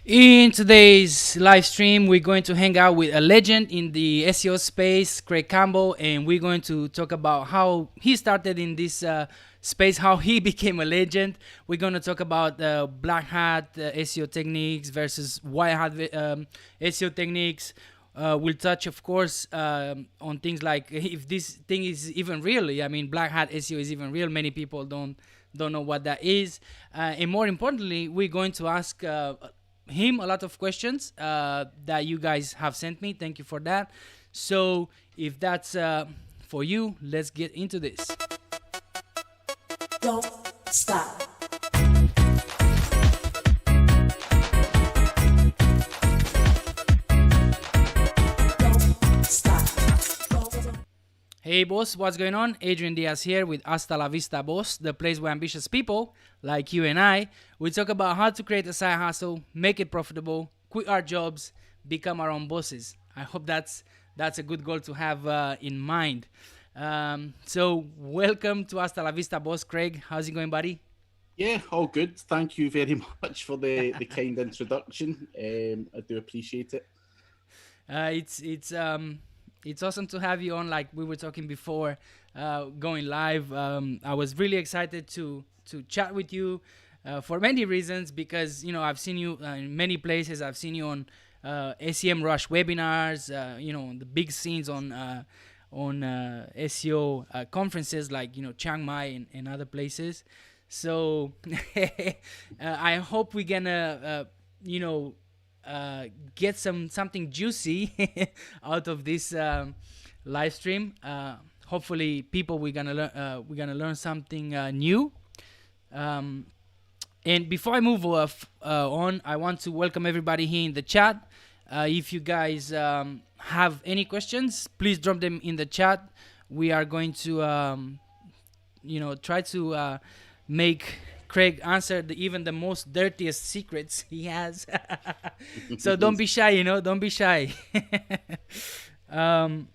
In today's live stream, we're going to hang out with a legend in the SEO space, Craig Campbell, and we're going to talk about how he started in this space, how he became a legend. We're going to talk about Black Hat SEO techniques versus White Hat SEO techniques. We'll touch, of course, on things like if this thing is even real. I mean, Black Hat SEO is even real. Many people don't know what that is, and more importantly, we're going to ask him a lot of questions that you guys have sent me. Thank you for that. So if that's for you, let's get into this. Don't stop. Don't stop. Hey boss, what's going on? Adrian Diaz here with Hasta La Vista Boss, the place where ambitious people like you and I, we talk about how to create a side hustle, make it profitable, quit our jobs, become our own bosses. I hope that's a good goal to have in mind. So welcome to Hasta La Vista Boss, Craig. How's it going, buddy? Yeah, all good. Thank you very much for the kind introduction. I do appreciate it. It's awesome to have you on. Like we were talking before going live, I was really excited to chat with you for many reasons because I've seen you in many places. I've seen you on SEM Rush webinars. The big scenes on SEO conferences like Chiang Mai and other places. So I hope we're gonna get something juicy out of this live stream. Hopefully, people we're gonna learn something new. And before I move on, I want to welcome everybody here in the chat. If you guys have any questions, please drop them in the chat. We are going to try to make Craig answer even the most dirtiest secrets he has. So don't be shy, don't be shy. All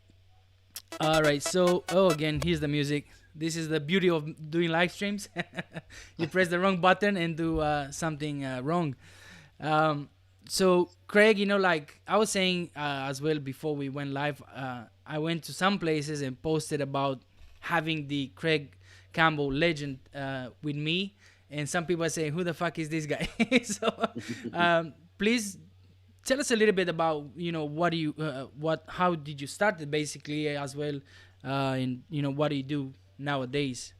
right, so again, here's the music. This is the beauty of doing live streams. You press the wrong button and do something wrong. So Craig, like I was saying as well before we went live, I went to some places and posted about having the Craig Campbell legend with me, and some people are saying, "Who the fuck is this guy?" So, please tell us a little bit about how did you start it basically as well, and what do you do nowadays?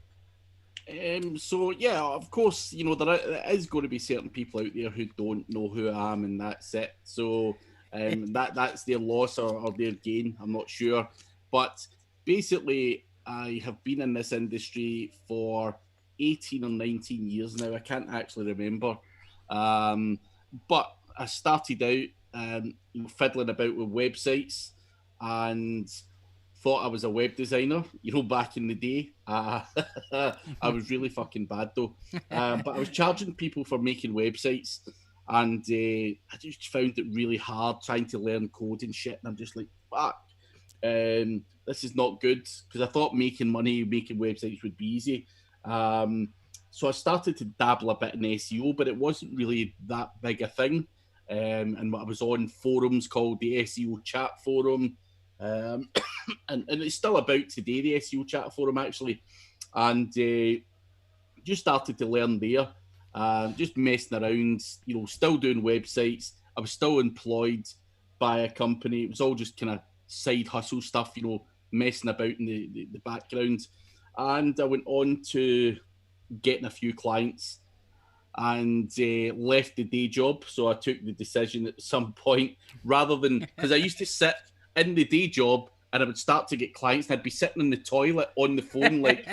So yeah, of course, there is going to be certain people out there who don't know who I am, and that's it. So that's their loss or their gain. I'm not sure, but basically, I have been in this industry for 18 or 19 years now. I can't actually remember, but I started out fiddling about with websites and thought I was a web designer, back in the day. I was really fucking bad though. But I was charging people for making websites, and I just found it really hard trying to learn code and shit. And I'm just like, fuck, this is not good, because I thought making money, making websites would be easy. So I started to dabble a bit in SEO, but it wasn't really that big a thing. And I was on forums called the SEO Chat Forum, and it's still about today, the SEO Chat Forum actually, and just started to learn there, just messing around, still doing websites. I was still employed by a company. It was all just kind of side hustle stuff, messing about in the background. And I went on to getting a few clients and left the day job. So I took the decision at some point, rather than, because I used to sit in the day job and I would start to get clients and I'd be sitting in the toilet on the phone, like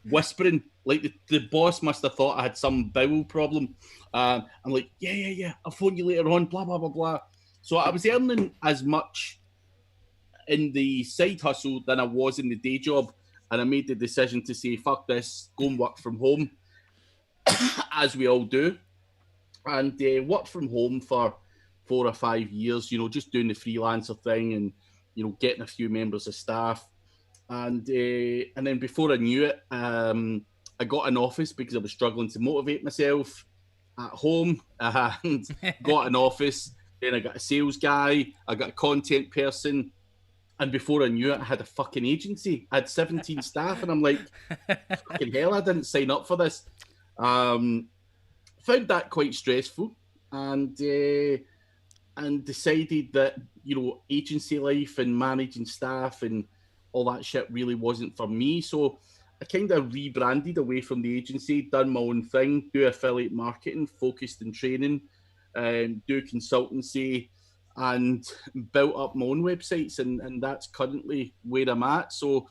whispering, like the boss must have thought I had some bowel problem. I'm like, yeah, I'll phone you later on, blah, blah, blah, blah. So I was earning as much in the side hustle than I was in the day job. And I made the decision to say, fuck this, go and work from home, as we all do. And worked from home for 4 or 5 years, just doing the freelancer thing and, getting a few members of staff. And then before I knew it, I got an office because I was struggling to motivate myself. at home and got an office. Then I got a sales guy, I got a content person, and before I knew it, I had a fucking agency. I had 17 staff, and I'm like, fucking hell, I didn't sign up for this. Found that quite stressful, and decided that, you know, agency life and managing staff and all that shit really wasn't for me. So I kind of rebranded away from the agency, done my own thing, do affiliate marketing, focused in training, do consultancy, and built up my own websites. And that's currently where I'm at. So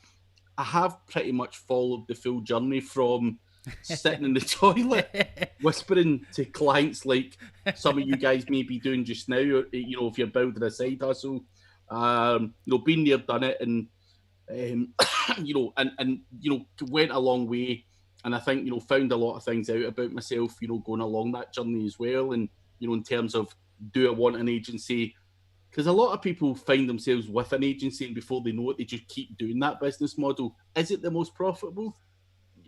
I have pretty much followed the full journey from sitting in the toilet, whispering to clients like some of you guys may be doing just now, you know, if you're building a side hustle, you know, been there, done it, and you know, and you know, went a long way, and I think, you know, found a lot of things out about myself, you know, going along that journey as well. And, you know, in terms of, do I want an agency? Because a lot of people find themselves with an agency, and before they know it, they just keep doing that business model. Is it the most profitable?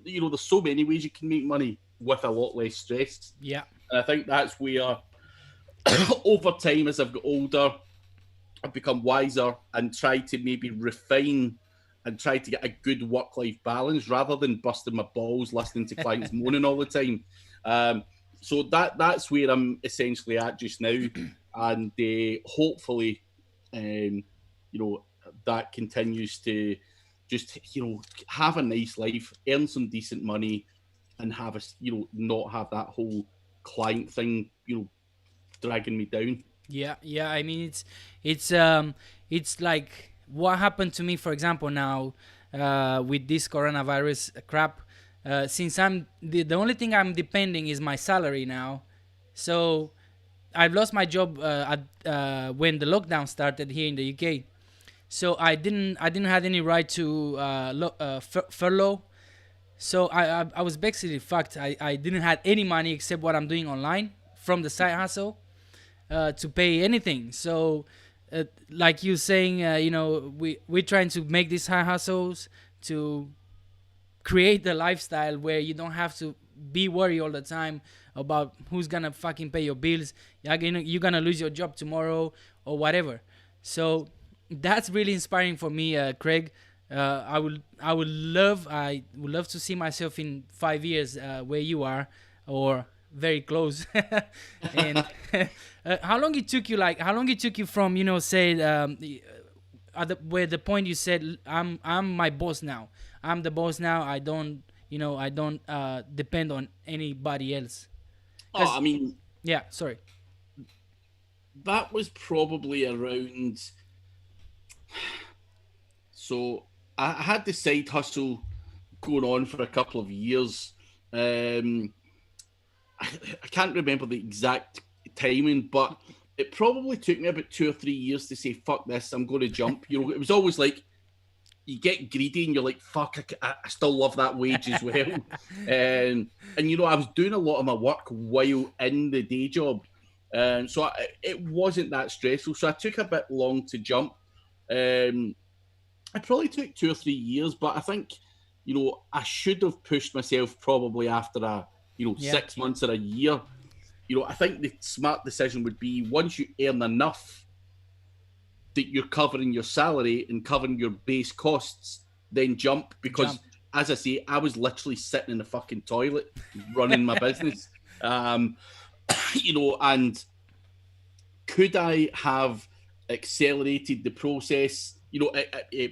You know, there's so many ways you can make money with a lot less stress. Yeah. And I think that's where over time, as I've got older, I've become wiser and tried to maybe refine and try to get a good work-life balance rather than busting my balls listening to clients moaning all the time. So that's where I'm essentially at just now. And hopefully, you know, that continues to just, you know, have a nice life, earn some decent money, and have a, you know, not have that whole client thing, you know, dragging me down. Yeah, I mean, it's like what happened to me, for example, now with this coronavirus crap. Since I'm the only thing I'm depending is my salary now, so I've lost my job when the lockdown started here in the UK. So I didn't have any right to furlough. So I was basically fucked. I didn't have any money except what I'm doing online from the side hustle to pay anything. So like you saying, you know, we're trying to make these side hustles to create the lifestyle where you don't have to be worried all the time about who's gonna fucking pay your bills. You're gonna lose your job tomorrow or whatever. So that's really inspiring for me, Craig. I would love to see myself in 5 years where you are, or very close. And how long it took you from, you know, say where the point you said, I'm my boss now. I'm the boss now. I don't depend on anybody else. Oh, I mean, yeah, sorry. That was probably around. So I had the side hustle going on for a couple of years. I can't remember the exact timing, but it probably took me about 2 or 3 years to say, fuck this, I'm going to jump. You know, it was always like, you get greedy and you're like, fuck, I still love that wage as well. And, you know, I was doing a lot of my work while in the day job. So it wasn't that stressful. So I took a bit long to jump. It probably took 2 or 3 years, but I think, you know, I should have pushed myself probably after 6 months or a year. You know, I think the smart decision would be, once you earn enough that you're covering your salary and covering your base costs, then jump. Because, as I say, I was literally sitting in the fucking toilet running my business. You know, and could I have accelerated the process, you know,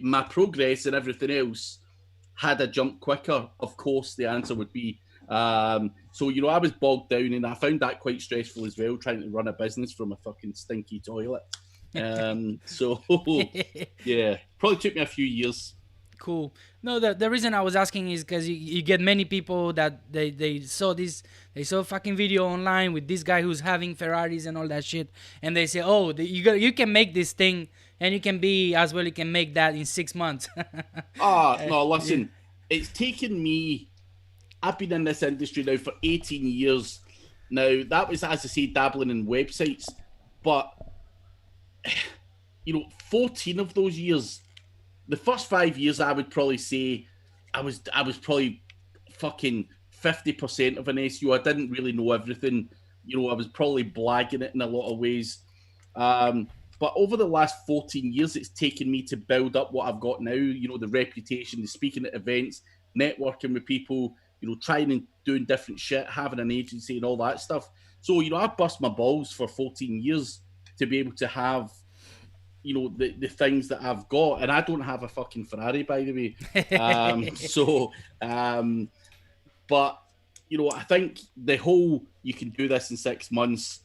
my progress and everything else, had I jumped quicker? Of course, the answer would be. So, you know, I was bogged down, and I found that quite stressful as well, trying to run a business from a fucking stinky toilet. So, yeah, probably took me a few years. Cool. No, the reason I was asking is because you get many people that they saw a fucking video online with this guy who's having Ferraris and all that shit, and they say, oh, you can make this thing, and you can make that in 6 months. No, listen, it's taken me, I've been in this industry now for 18 years. Now, that was, as I say, dabbling in websites, but, you know, 14 of those years, the first 5 years, I would probably say I was probably fucking 50% of an SEO. I didn't really know everything. You know, I was probably blagging it in a lot of ways. But over the last 14 years, it's taken me to build up what I've got now. You know, the reputation, the speaking at events, networking with people, you know, trying and doing different shit, having an agency and all that stuff. So, you know, I bust my balls for 14 years to be able to have, you know, the things that I've got. And I don't have a fucking Ferrari, by the way. But, you know, I think the whole, you can do this in 6 months,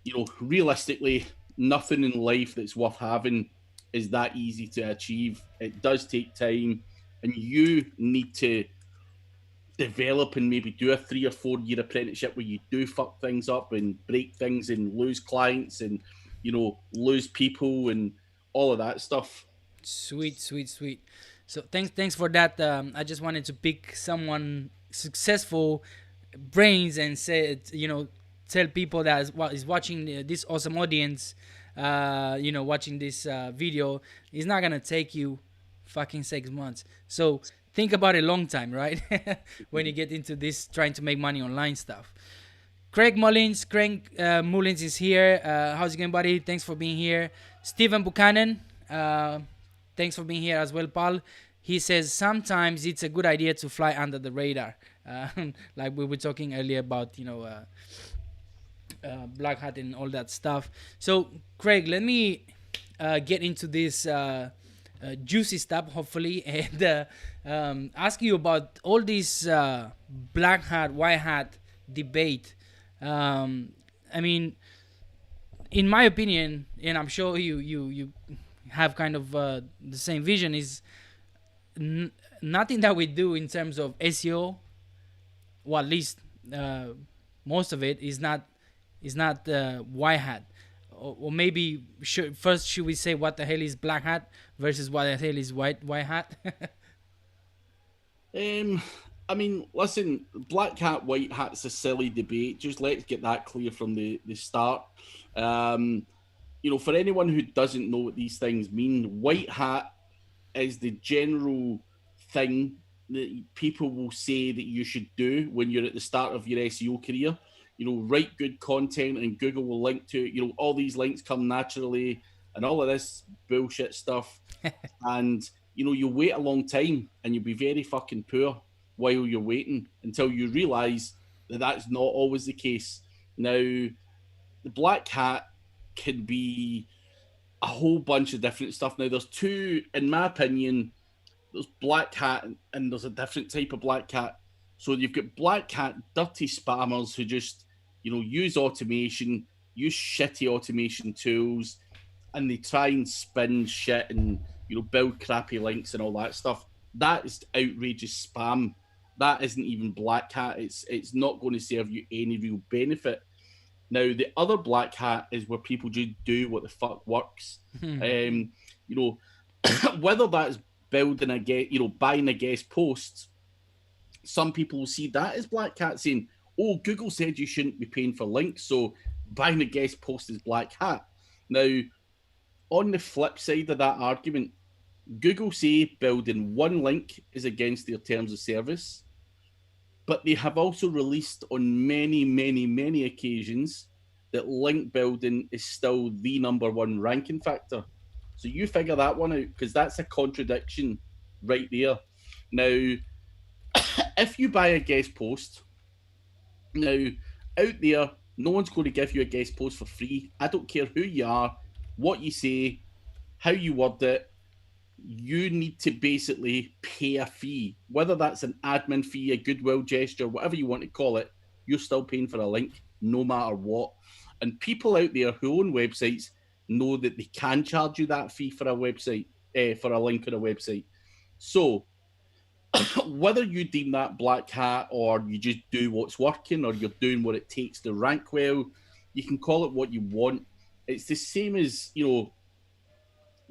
you know, realistically, nothing in life that's worth having is that easy to achieve. It does take time, and you need to develop and maybe do a 3 or 4 year apprenticeship where you do fuck things up and break things and lose clients and, you know, lose people and all of that stuff. Sweet. So thanks for that. I just wanted to pick someone successful brains and say, you know, tell people that is watching this awesome audience, you know, watching this video, is not gonna take you fucking 6 months. So think about it long time, right? When you get into this trying to make money online stuff. Craig Mullins is here. How's it going, buddy? Thanks for being here. Stephen Buchanan, thanks for being here as well, Paul. He says sometimes it's a good idea to fly under the radar, like we were talking earlier about, you know, Black Hat and all that stuff. So, Craig, let me get into this juicy stuff, hopefully, and ask you about all this Black Hat, White Hat debate. I mean, in my opinion, and I'm sure you have kind of the same vision, is nothing that we do in terms of SEO, well, at least most of it is not white hat, or maybe first should we say what the hell is black hat versus what the hell is white hat? I mean, listen, black hat, white hat's a silly debate. Just let's get that clear from the start. You know, for anyone who doesn't know what these things mean, white hat is the general thing that people will say that you should do when you're at the start of your SEO career. You know, write good content and Google will link to it. You know, all these links come naturally and all of this bullshit stuff. And, you know, you wait a long time and you'll be very fucking poor while you're waiting until you realize that that's not always the case. Now, the black hat can be a whole bunch of different stuff. Now, there's two, in my opinion, there's black hat and there's a different type of black hat. So you've got black hat dirty spammers who just, you know, use automation, use shitty automation tools, and they try and spin shit and, you know, build crappy links and all that stuff. That is outrageous spam. That isn't even black hat. It's not going to serve you any real benefit. Now, the other black hat is where people just do what the fuck works. You know, whether that's building a guest, you know, buying a guest post, some people will see that as black hat, saying, oh, Google said you shouldn't be paying for links, so buying a guest post is black hat. Now, on the flip side of that argument, Google say building one link is against their terms of service, but they have also released on many occasions that link building is still the number one ranking factor. So you figure that one out, because that's a contradiction right there. Now, if you buy a guest post, now out there, no one's going to give you a guest post for free. I don't care who you are, what you say, how you word it. You need to basically pay a fee, whether that's an admin fee, a goodwill gesture, whatever you want to call it. You're still paying for a link, no matter what. And people out there who own websites know that they can charge you that fee for a website, for a link on a website. So whether you deem that black hat or you just do what's working or you're doing what it takes to rank well, you can call it what you want. It's the same as, you know,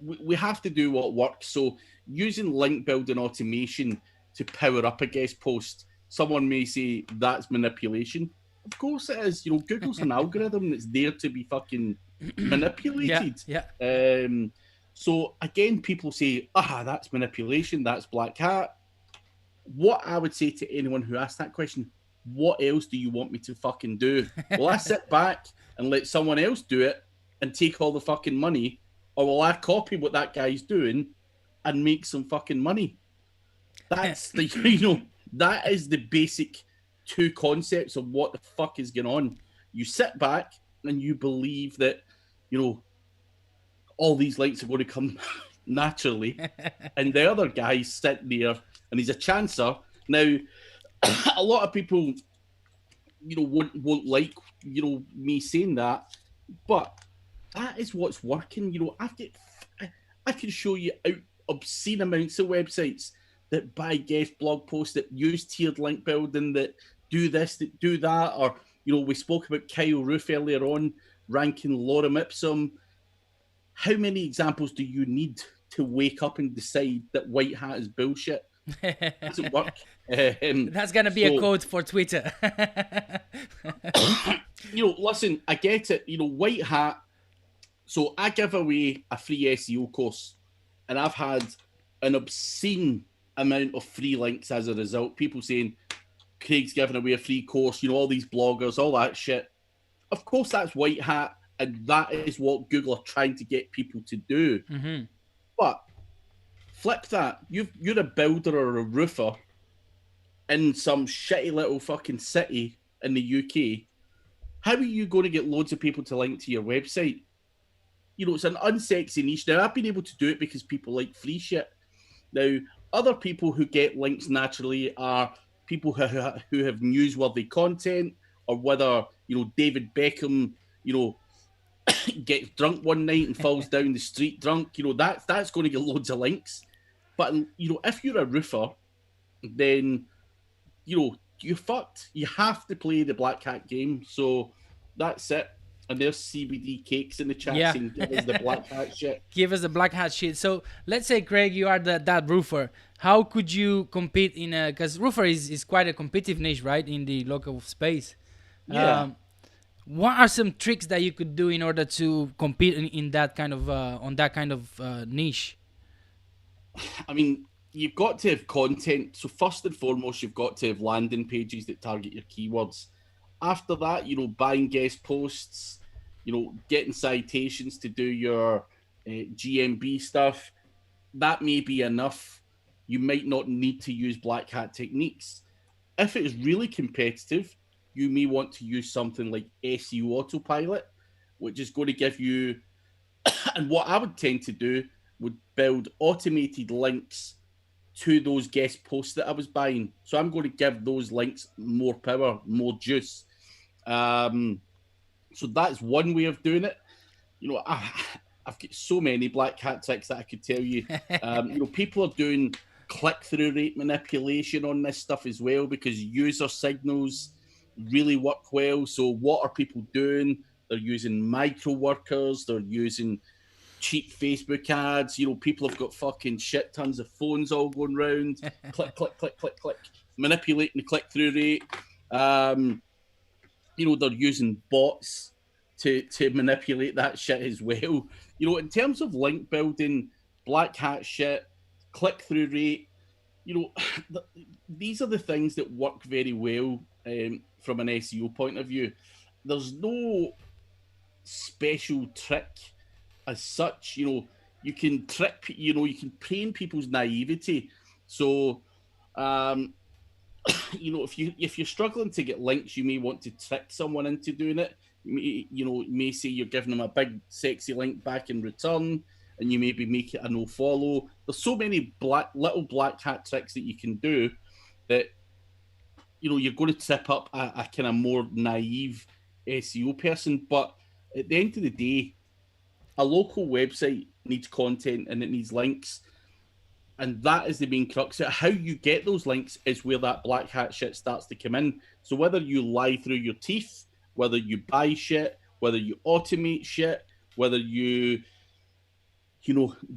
we have to do what works. So using link building automation to power up a guest post, someone may say that's manipulation. Of course it is. You know, Google's an algorithm that's there to be fucking manipulated. So again, people say, that's manipulation, that's black hat. what I would say to anyone who asked that question, what else do you want me to fucking do? Will I sit back and let someone else do it and take all the fucking money? Or will I copy what that guy's doing and make some fucking money? That's the, that is the basic two concepts of what the fuck is going on. You sit back and you believe that, all these links are going to come naturally. And the other guy's sitting there and he's a chancer. Now, a lot of people, won't like, me saying that, but that is what's working. I can show you out obscene amounts of websites that buy guest blog posts, that use tiered link building, that do this, that do that, or we spoke about Kyle Roof earlier on, ranking lorem ipsum. How many examples do you need to wake up and decide that white hat is bullshit? It doesn't work. That's gonna be a code for Twitter. Listen, I get it. White hat. So I give away a free SEO course, and I've had an obscene amount of free links as a result. People saying Craig's giving away a free course. All these bloggers, all that shit. Of course, that's white hat, and that is what Google are trying to get people to do. Mm-hmm. But flip that. You're a builder or a roofer in some shitty little fucking city in the UK. How are you going to get loads of people to link to your website? It's an unsexy niche. Now, I've been able to do it because people like free shit. Now, other people who get links naturally are people who have newsworthy content, or whether, David Beckham, gets drunk one night and falls down the street drunk. That's going to get loads of links. But, if you're a roofer, then, you're fucked. You have to play the Black Hat game. So that's it. And there's CBD cakes in the chat saying, give us the Black Hat shit. Give us the Black Hat shit. So let's say, Craig, you are that roofer. How could you compete in because roofer is quite a competitive niche, right, in the local space? Yeah. What are some tricks that you could do in order to compete in that kind of on that kind of niche? I mean, you've got to have content. So first and foremost, you've got to have landing pages that target your keywords. After that, buying guest posts, getting citations to do your GMB stuff. That may be enough. You might not need to use Black Hat techniques. If it is really competitive, you may want to use something like SEO Autopilot, which is going to give you, and what I would tend to do would build automated links to those guest posts that I was buying. So I'm going to give those links more power, more juice. So that's one way of doing it. I've got so many Black Hat tricks that I could tell you. People are doing click-through rate manipulation on this stuff as well, because user signals really work well. So what are people doing? They're using micro workers. They're using cheap Facebook ads. People have got fucking shit tons of phones all going around. Click, click, click, click, click. Manipulating the click-through rate. They're using bots to manipulate that shit as well. In terms of link building, Black Hat shit, click-through rate, these are the things that work very well from an SEO point of view. There's no special trick as such. You can trick, you can train people's naivety. So, if you're struggling to get links, you may want to trick someone into doing it. You may say you're giving them a big sexy link back in return, and you maybe make it a no follow. There's so many little Black Hat tricks that you can do that you're going to trip up a kind of more naive SEO person. But at the end of the day, a local website needs content and it needs links. And that is the main crux. How you get those links is where that Black Hat shit starts to come in. So whether you lie through your teeth, whether you buy shit, whether you automate shit, whether you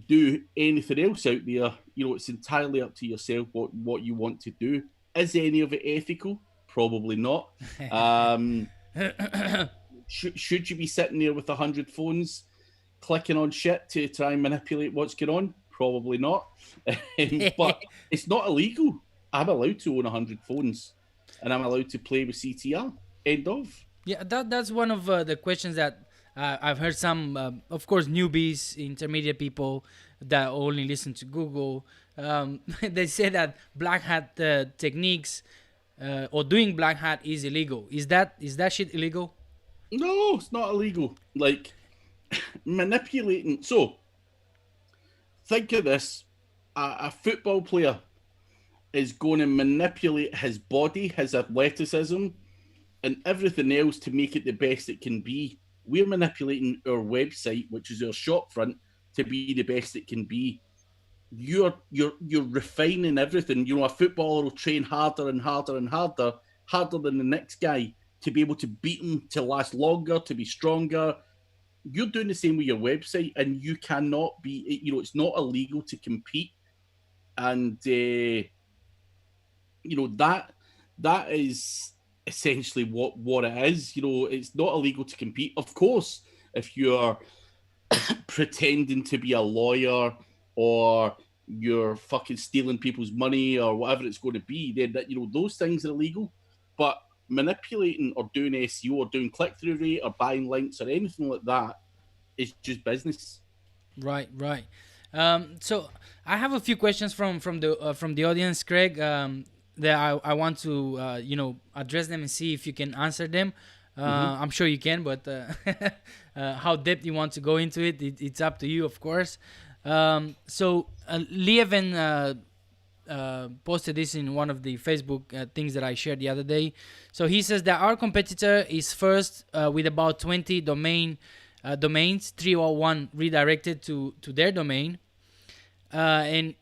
do anything else out there, it's entirely up to yourself what you want to do. Is any of it ethical? Probably not. Should you be sitting there with 100 phones clicking on shit to try and manipulate what's going on? Probably not. But it's not illegal. I'm allowed to own 100 phones, and I'm allowed to play with CTR. End of. Yeah, that's one of the questions that I've heard some, of course, newbies, intermediate people that only listen to Google. They say that black hat techniques or doing black hat is illegal. Is that shit illegal? No, it's not illegal. Like manipulating. So think of this: a football player is going to manipulate his body, his athleticism, and everything else to make it the best it can be. We're manipulating our website, which is our shop front, to be the best it can be. You're refining everything. You know, a footballer will train harder and harder and harder, harder than the next guy to be able to beat him, to last longer, to be stronger. You're doing the same with your website, and you cannot be. You know, it's not illegal to compete, and you know that is essentially what it is. You know, it's not illegal to compete. Of course, if you're pretending to be a lawyer or you're fucking stealing people's money or whatever it's going to be, then that, you know, those things are illegal. But manipulating or doing SEO or doing click-through rate or buying links or anything like that is just business. Right, right. So I have a few questions from the audience, Craig. That I want to address them and see if you can answer them. I'm sure you can, but how deep you want to go into it's up to you, of course. So Lieven posted this in one of the Facebook things that I shared the other day. So he says that our competitor is first with about 20 domains, 301 redirected to their domain, and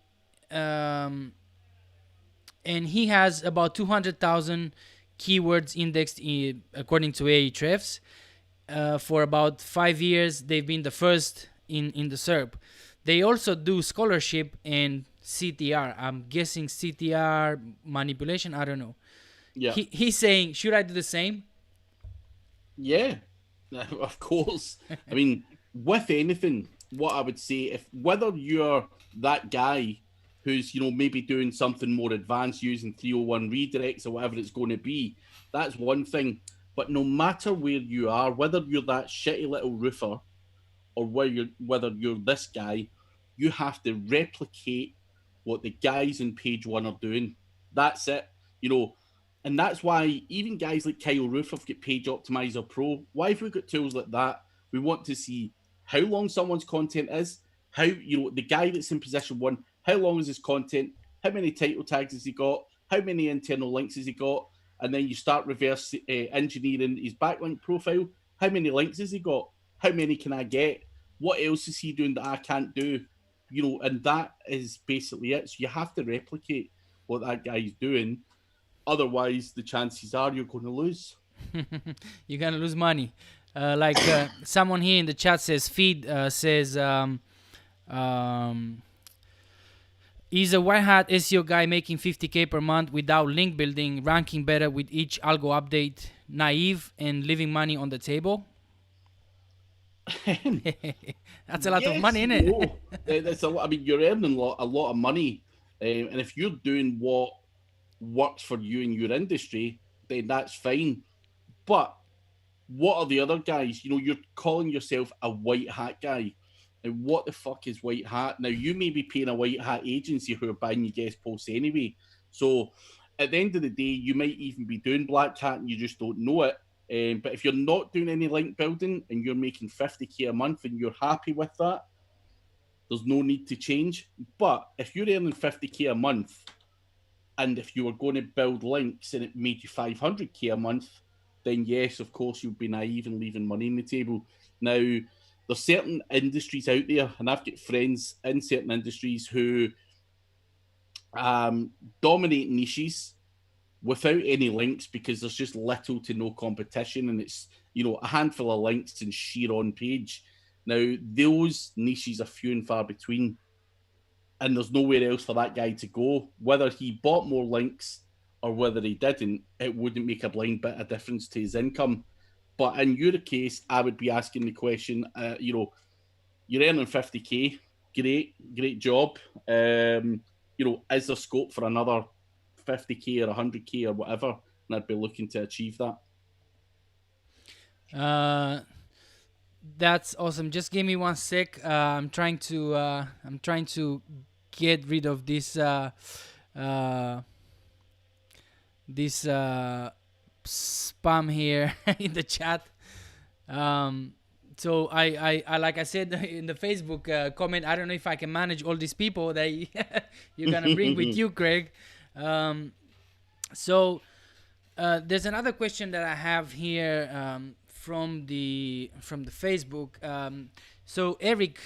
he has about 200,000 keywords indexed according to Ahrefs. For about 5 years, they've been the first in the SERP. They also do scholarship and CTR. I'm guessing CTR manipulation. I don't know. Yeah. He's saying, should I do the same? Yeah, of course. I mean, with anything, what I would say, if whether you're that guy who's, you know, maybe doing something more advanced using 301 redirects or whatever it's going to be, that's one thing. But no matter where you are, whether you're that shitty little roofer or whether you're this guy, you have to replicate what the guys in page one are doing. That's it. You know, and that's why even guys like Kyle Roof have got Page Optimizer Pro. Why have we got tools like that? We want to see how long someone's content is, how, you know, the guy that's in position one, how long is his content, how many title tags has he got, how many internal links has he got, and then you start reverse engineering his backlink profile. How many links has he got? How many can I get? What else is he doing that I can't do? You know, and that is basically it. So you have to replicate what that guy's doing. Otherwise, the chances are you're going to lose. You're gonna lose money. Like someone here in the chat says, feed says, is a white hat SEO guy making 50K per month without link building, ranking better with each algo update, naive and leaving money on the table? That's a lot of money, isn't it? No. That's a lot. I mean, you're earning a lot of money, and if you're doing what works for you in your industry, then that's fine. But what are the other guys? You know, you're calling yourself a white hat guy. And what the fuck is white hat? Now, you may be paying a white hat agency who are buying your guest posts anyway. So at the end of the day, you might even be doing black hat and you just don't know it. But if you're not doing any link building and you're making 50K a month and you're happy with that, there's no need to change. But if you're earning 50K a month and if you were going to build links and it made you 500K a month, then yes, of course, you'd be naive and leaving money on the table. Now, there's certain industries out there, and I've got friends in certain industries who dominate niches without any links because there's just little to no competition, and it's, you know, a handful of links and sheer on page. Now, those niches are few and far between, and there's nowhere else for that guy to go. Whether he bought more links or whether he didn't, it wouldn't make a blind bit of difference to his income. But in your case, I would be asking the question, you know, you're earning 50K, great job. You know, is there scope for another 50k or 100k or whatever, and I'd be looking to achieve that. That's awesome. Just give me 1 sec. I'm trying to get rid of this this spam here in the chat. So I like I said in the Facebook comment, I don't know if I can manage all these people that you're gonna bring with you, Craig. So there's another question that I have here from the Facebook. So Eric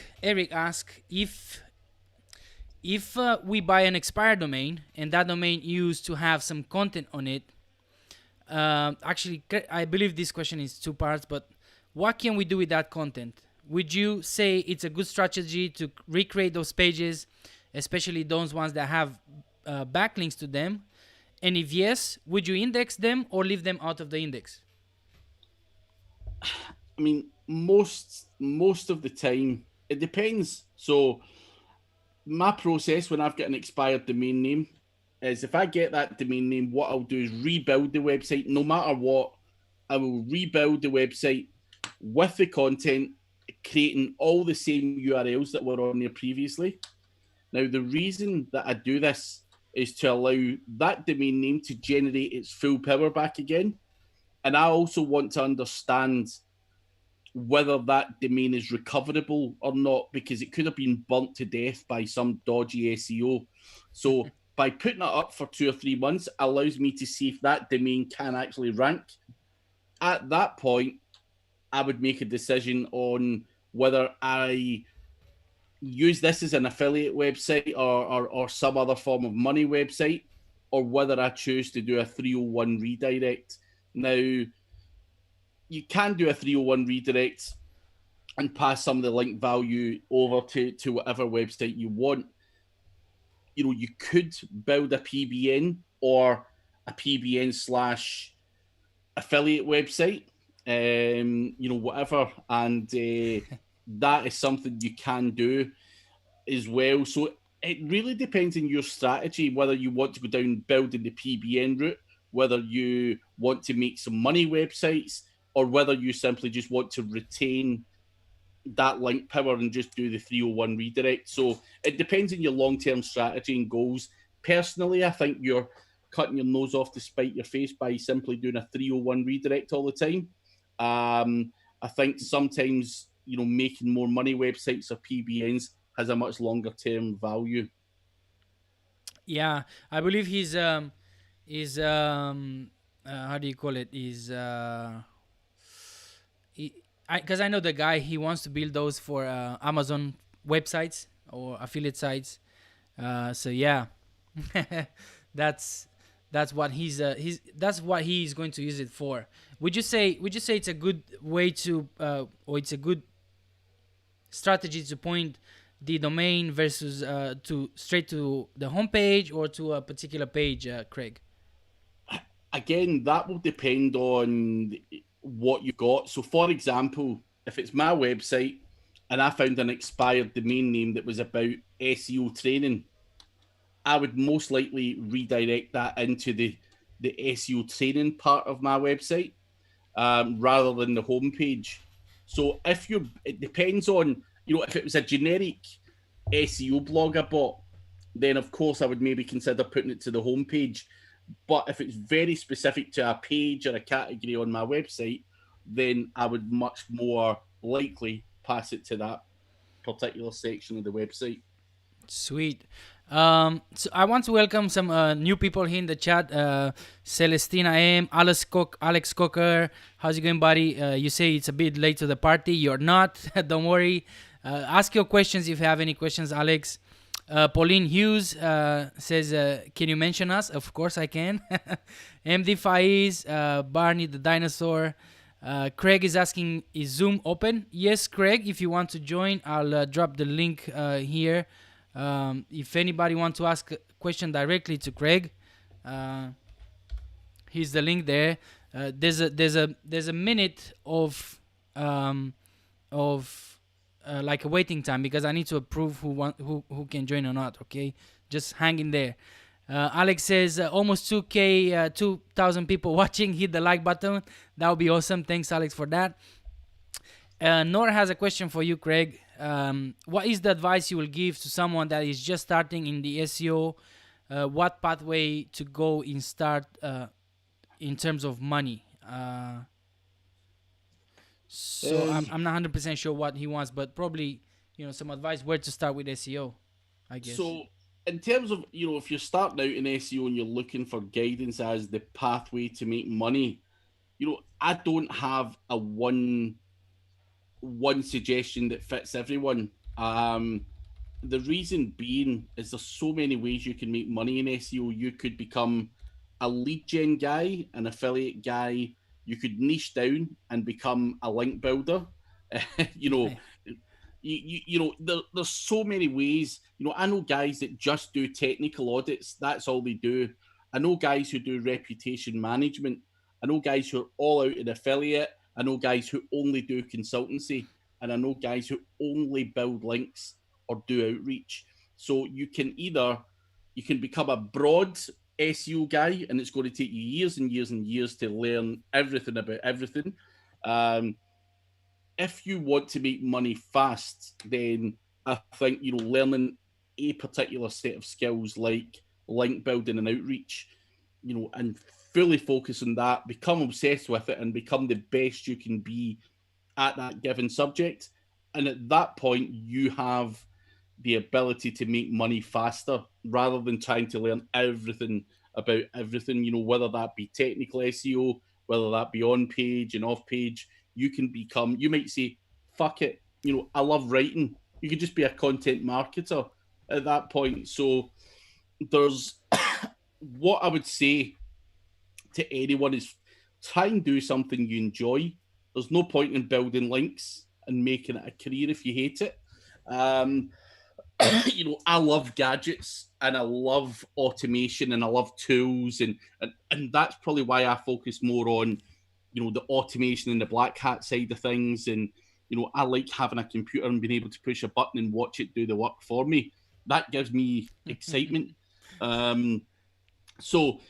asked if we buy an expired domain and that domain used to have some content on it. Actually, I believe this question is 2 parts, but what can we do with that content? Would you say it's a good strategy to recreate those pages, especially those ones that have backlinks to them? And if yes, would you index them or leave them out of the index? I mean, most of the time, it depends. So my process when I've got an expired domain name is if I get that domain name, what I'll do is rebuild the website. No matter what, I will rebuild the website with the content, creating all the same URLs that were on there previously. Now, the reason that I do this is to allow that domain name to generate its full power back again. And I also want to understand whether that domain is recoverable or not, because it could have been burnt to death by some dodgy SEO. So by putting it up for 2 or 3 months allows me to see if that domain can actually rank. At that point, I would make a decision on whether I use this as an affiliate website or some other form of money website, or whether I choose to do a 301 redirect. Now, you can do a 301 redirect and pass some of the link value over to whatever website you want. You know, you could build a PBN or a PBN / affiliate website, you know, whatever. And that is something you can do as well. So it really depends on your strategy, whether you want to go down building the PBN route, whether you want to make some money websites, or whether you simply just want to retain that link power and just do the 301 redirect. So it depends on your long-term strategy and goals. Personally, I think you're cutting your nose off to spite your face by simply doing a 301 redirect all the time. I think sometimes, you know, making more money websites or PBNs has a much longer term value. Yeah, I believe he's how do you call it? Because I know the guy, he wants to build those for Amazon websites or affiliate sites. So yeah, that's what that's what he's going to use it for. Would you say it's a good way to or it's a good strategy to point the domain versus to straight to the homepage or to a particular page, Craig? Again, that will depend on what you got. So, for example, if it's my website and I found an expired domain name that was about SEO training, I would most likely redirect that into the SEO training part of my website rather than the homepage. So it depends on, you know, if it was a generic SEO blog I bought, then of course I would maybe consider putting it to the homepage. But if it's very specific to a page or a category on my website, then I would much more likely pass it to that particular section of the website. Sweet. So I want to welcome some new people here in the chat. Celestina M, Alex Cocker. How's it going, buddy? You say it's a bit late to the party. You're not. Don't worry. Ask your questions if you have any questions, Alex. Pauline Hughes says, can you mention us? Of course I can. MD Faiz, Barney the dinosaur. Craig is asking, is Zoom open? Yes, Craig, if you want to join, I'll drop the link here. If anybody wants to ask a question directly to Craig, here's the link there. There's a minute of like a waiting time because I need to approve who can join or not. Okay, just hang in there. Alex says almost 2K, 2,000 people watching. Hit the like button. That would be awesome. Thanks, Alex, for that. Nora has a question for you, Craig. What is the advice you will give to someone that is just starting in the SEO? What pathway to go in start in terms of money? So I'm not 100% sure what he wants, but probably some advice where to start with SEO, I guess. So, in terms of, if you're starting out in SEO and you're looking for guidance as the pathway to make money, I don't have a one suggestion that fits everyone. The reason being is there's so many ways you can make money in SEO. You could become a lead gen guy, an affiliate guy. You could niche down and become a link builder. There's so many ways. I know guys that just do technical audits. That's all they do. I know guys who do reputation management. I know guys who are all out in affiliate. I know guys who only do consultancy. And I know guys who only build links or do outreach. So you can become a broad SEO guy, and it's going to take you years and years and years to learn everything about everything. If you want to make money fast, then I think learning a particular set of skills like link building and outreach, and fully focus on that, become obsessed with it, and become the best you can be at that given subject. And at that point, you have the ability to make money faster rather than trying to learn everything about everything, whether that be technical SEO, whether that be on page and off page. You might say, fuck it, I love writing. You could just be a content marketer at that point. So there's what I would say to anyone is try and do something you enjoy. There's no point in building links and making it a career if you hate it. I love gadgets and I love automation and I love tools and that's probably why I focus more on the automation and the Black Hat side of things. And I like having a computer and being able to push a button and watch it do the work for me. That gives me excitement. So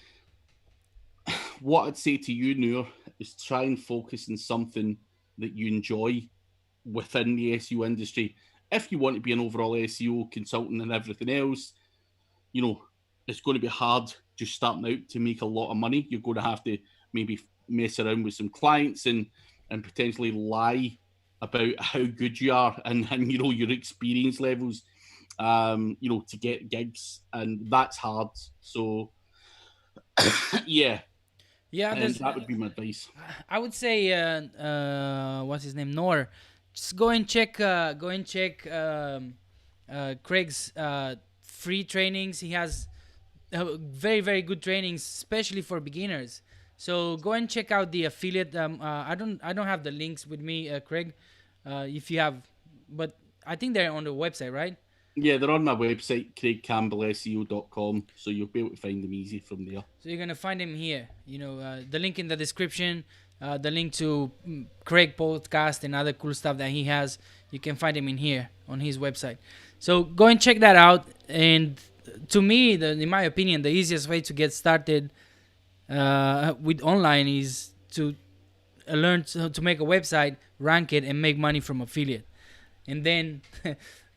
what I'd say to you, Noor, is try and focus on something that you enjoy within the SEO industry. If you want to be an overall SEO consultant and everything else, it's going to be hard just starting out to make a lot of money. You're going to have to maybe mess around with some clients and potentially lie about how good you are and your experience levels, to get gigs, and that's hard. So, yeah, and that would be my advice. I would say, what's his name, Nor. Just go and check Craig's free trainings. He has very, very good trainings, especially for beginners. So go and check out the affiliate. I don't have the links with me, Craig. If you have, but I think they're on the website, right? Yeah, they're on my website, CraigCampbellSEO.com, so you'll be able to find them easy from there. So you're gonna find them here. The link in the description, the link to Craig podcast and other cool stuff that he has. You can find him in here on his website. So go and check that out. And to me, in my opinion, the easiest way to get started with online is to learn to make a website, rank it, and make money from affiliate. And then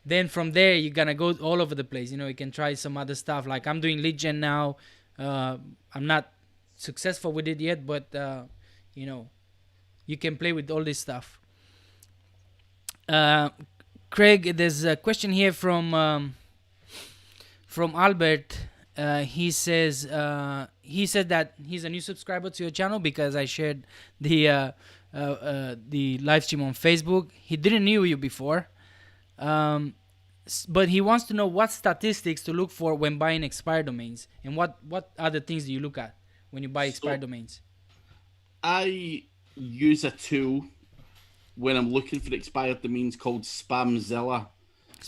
then from there you're gonna go all over the place. You can try some other stuff. Like I'm doing lead gen now. I'm not successful with it yet, but you can play with all this stuff. Craig, there's a question here from Albert. He said that he's a new subscriber to your channel because I shared the live stream on Facebook. He didn't know you before, but he wants to know what statistics to look for when buying expired domains, and what other things do you look at when you buy expired domains. I use a tool when I'm looking for expired domains called Spamzilla.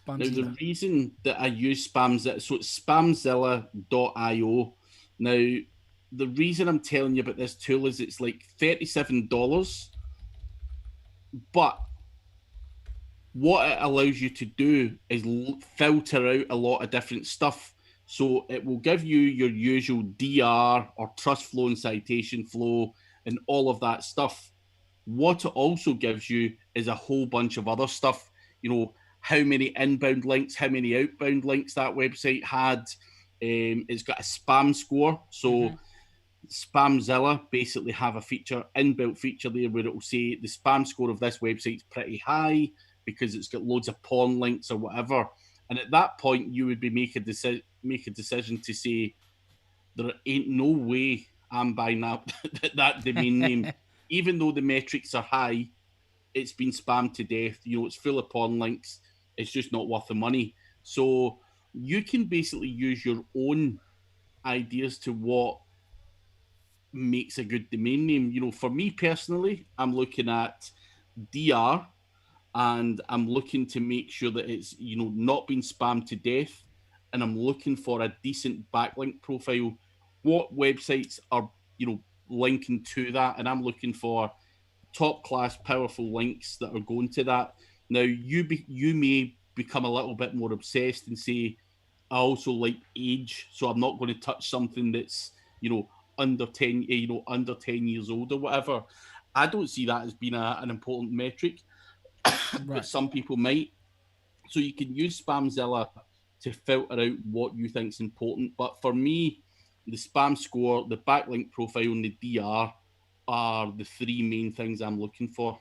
Now, the reason that I use Spamzilla, so it's spamzilla.io. Now, the reason I'm telling you about this tool is it's like $37, but what it allows you to do is filter out a lot of different stuff. So it will give you your usual DR or trust flow and citation flow and all of that stuff. What it also gives you is a whole bunch of other stuff. How many inbound links, how many outbound links that website had. It's got a spam score. So Spamzilla basically have a inbuilt feature there where it will say the spam score of this website is pretty high because it's got loads of porn links or whatever. And at that point, you would be make a decision to say, there ain't no way I'm buying that domain name. Even though the metrics are high, it's been spammed to death. It's full of porn links. It's just not worth the money. So you can basically use your own ideas to what makes a good domain name. For me personally, I'm looking at DR and I'm looking to make sure that it's, not been spammed to death. And I'm looking for a decent backlink profile. What websites are, linking to that? And I'm looking for top class, powerful links that are going to that. Now, you may become a little bit more obsessed and say, I also like age, so I'm not going to touch something that's, under 10 years old or whatever. I don't see that as being an important metric, but some people might. So you can use Spamzilla to filter out what you think is important. But for me, the spam score, the backlink profile, and the DR are the three main things I'm looking for.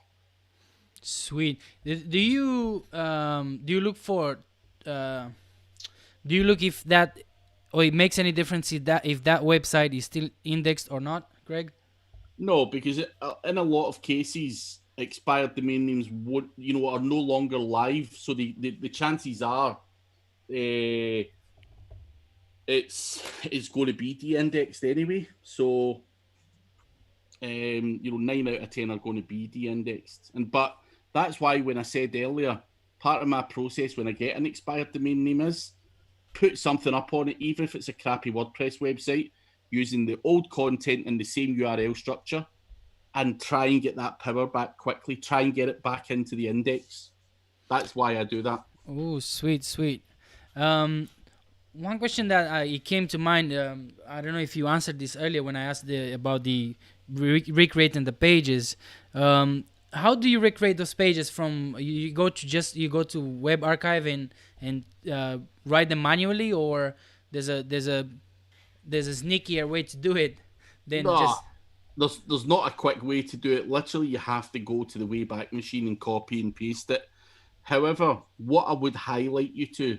Sweet. Do you look for do you look if that, or it makes any difference if that website is still indexed or not, Craig? No, because in a lot of cases, expired domain names are no longer live. So the chances are it's going to be de-indexed anyway. So 9 out of 10 are going to be de-indexed. But that's why when I said earlier, part of my process when I get an expired domain name is put something up on it, even if it's a crappy WordPress website, using the old content and the same URL structure, and try and get that power back quickly. Try and get it back into the index. That's why I do that. Oh, sweet. One question that it came to mind. I don't know if you answered this earlier when I asked about the recreating the pages. How do you recreate those pages? From you go to Web Archive and write them manually, or there's a sneakier way to do it than just. There's not a quick way to do it. Literally, you have to go to the Wayback Machine and copy and paste it. However, what I would highlight you to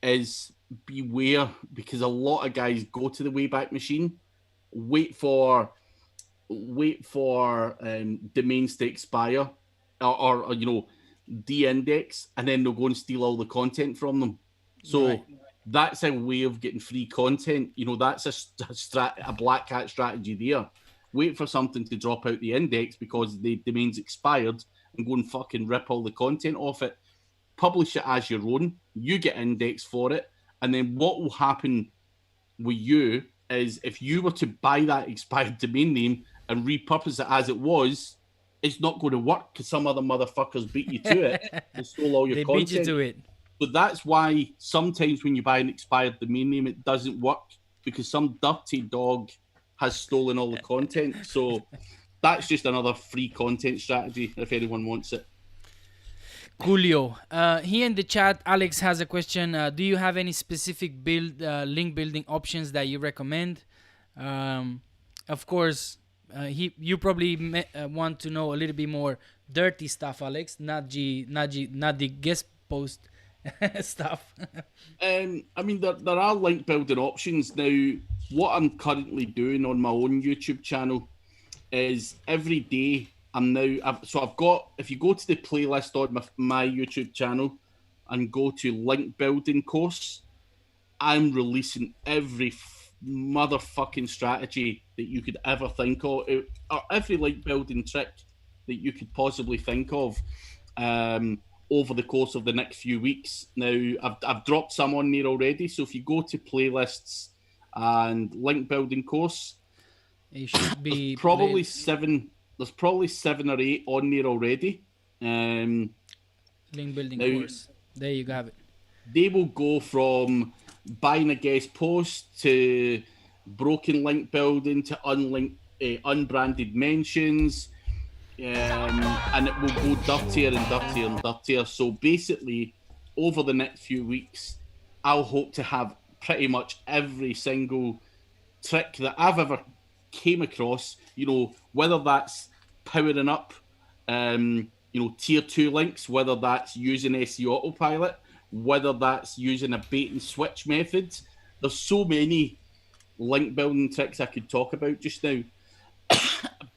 is beware, because a lot of guys go to the Wayback Machine, wait for domains to expire or de-index, and then they'll go and steal all the content from them. So that's a way of getting free content. That's a black hat strategy there. Wait for something to drop out the index because the domain's expired and go and fucking rip all the content off it. Publish it as your own. You get indexed for it. And then what will happen with you is if you were to buy that expired domain name and repurpose it as it was, it's not going to work because some other motherfuckers beat you to it and stole all your content. They beat you to it. So that's why sometimes when you buy an expired domain name, it doesn't work because some dirty dog has stolen all the content. So that's just another free content strategy if anyone wants it. Coolio. Here in the chat, Alex has a question. Do you have any specific link building options that you recommend? Of course, you probably want to know a little bit more dirty stuff, Alex, not the guest post stuff. There are link building options. Now, what I'm currently doing on my own YouTube channel is every day I've got, if you go to the playlist on my YouTube channel and go to link building course, I'm releasing every motherfucking strategy that you could ever think of, or every link building trick that you could possibly think of over the course of the next few weeks. Now, I've dropped some on there already, so if you go to playlists and link building course, it should be there's probably 7 or 8 on there already. Link building course. There you have it. They will go from buying a guest post to broken link building to unbranded mentions, and it will go dirtier and dirtier and dirtier. So basically, over the next few weeks, I'll hope to have pretty much every single trick that I've ever came across, whether that's powering up, tier 2 links, whether that's using SEO Autopilot, whether that's using a bait and switch method. There's so many link building tricks I could talk about just now,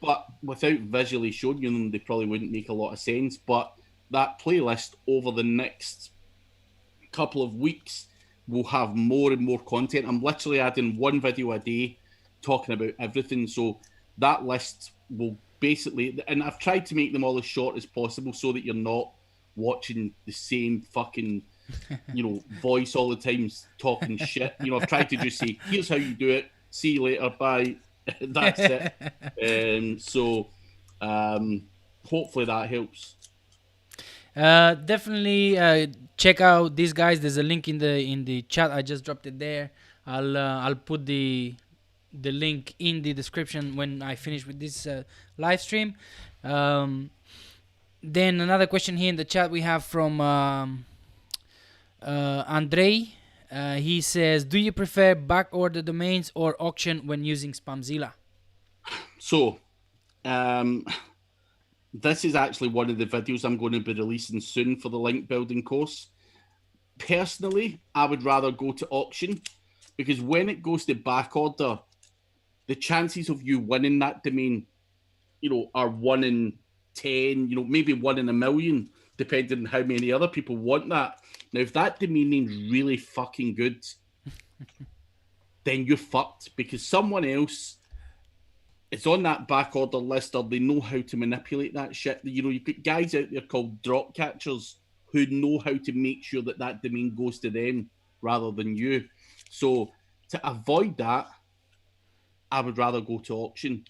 but without visually showing you them, they probably wouldn't make a lot of sense. But that playlist over the next couple of weeks will have more and more content. I'm literally adding one video a day talking about everything. So that list will basically, and I've tried to make them all as short as possible so that you're not watching the same fucking, voice all the time talking shit. I've tried to just say, here's how you do it. See you later. Bye. That's it. So hopefully that helps. Definitely check out these guys. There's a link in the chat. I just dropped it there. I'll put the link in the description when I finish with this live stream. Then another question here in the chat we have from Andrei. He says, do you prefer back order domains or auction when using Spamzilla? So this is actually one of the videos I'm going to be releasing soon for the link building course. Personally, I would rather go to auction, because when it goes to back order, the chances of you winning that domain, are 1 in 10, maybe 1 in a million, depending on how many other people want that. Now, if that domain name's really fucking good, then you're fucked, because someone else is on that back order list, or they know how to manipulate that shit. You've got guys out there called drop catchers who know how to make sure that that domain goes to them rather than you. So to avoid that, I would rather go to auction.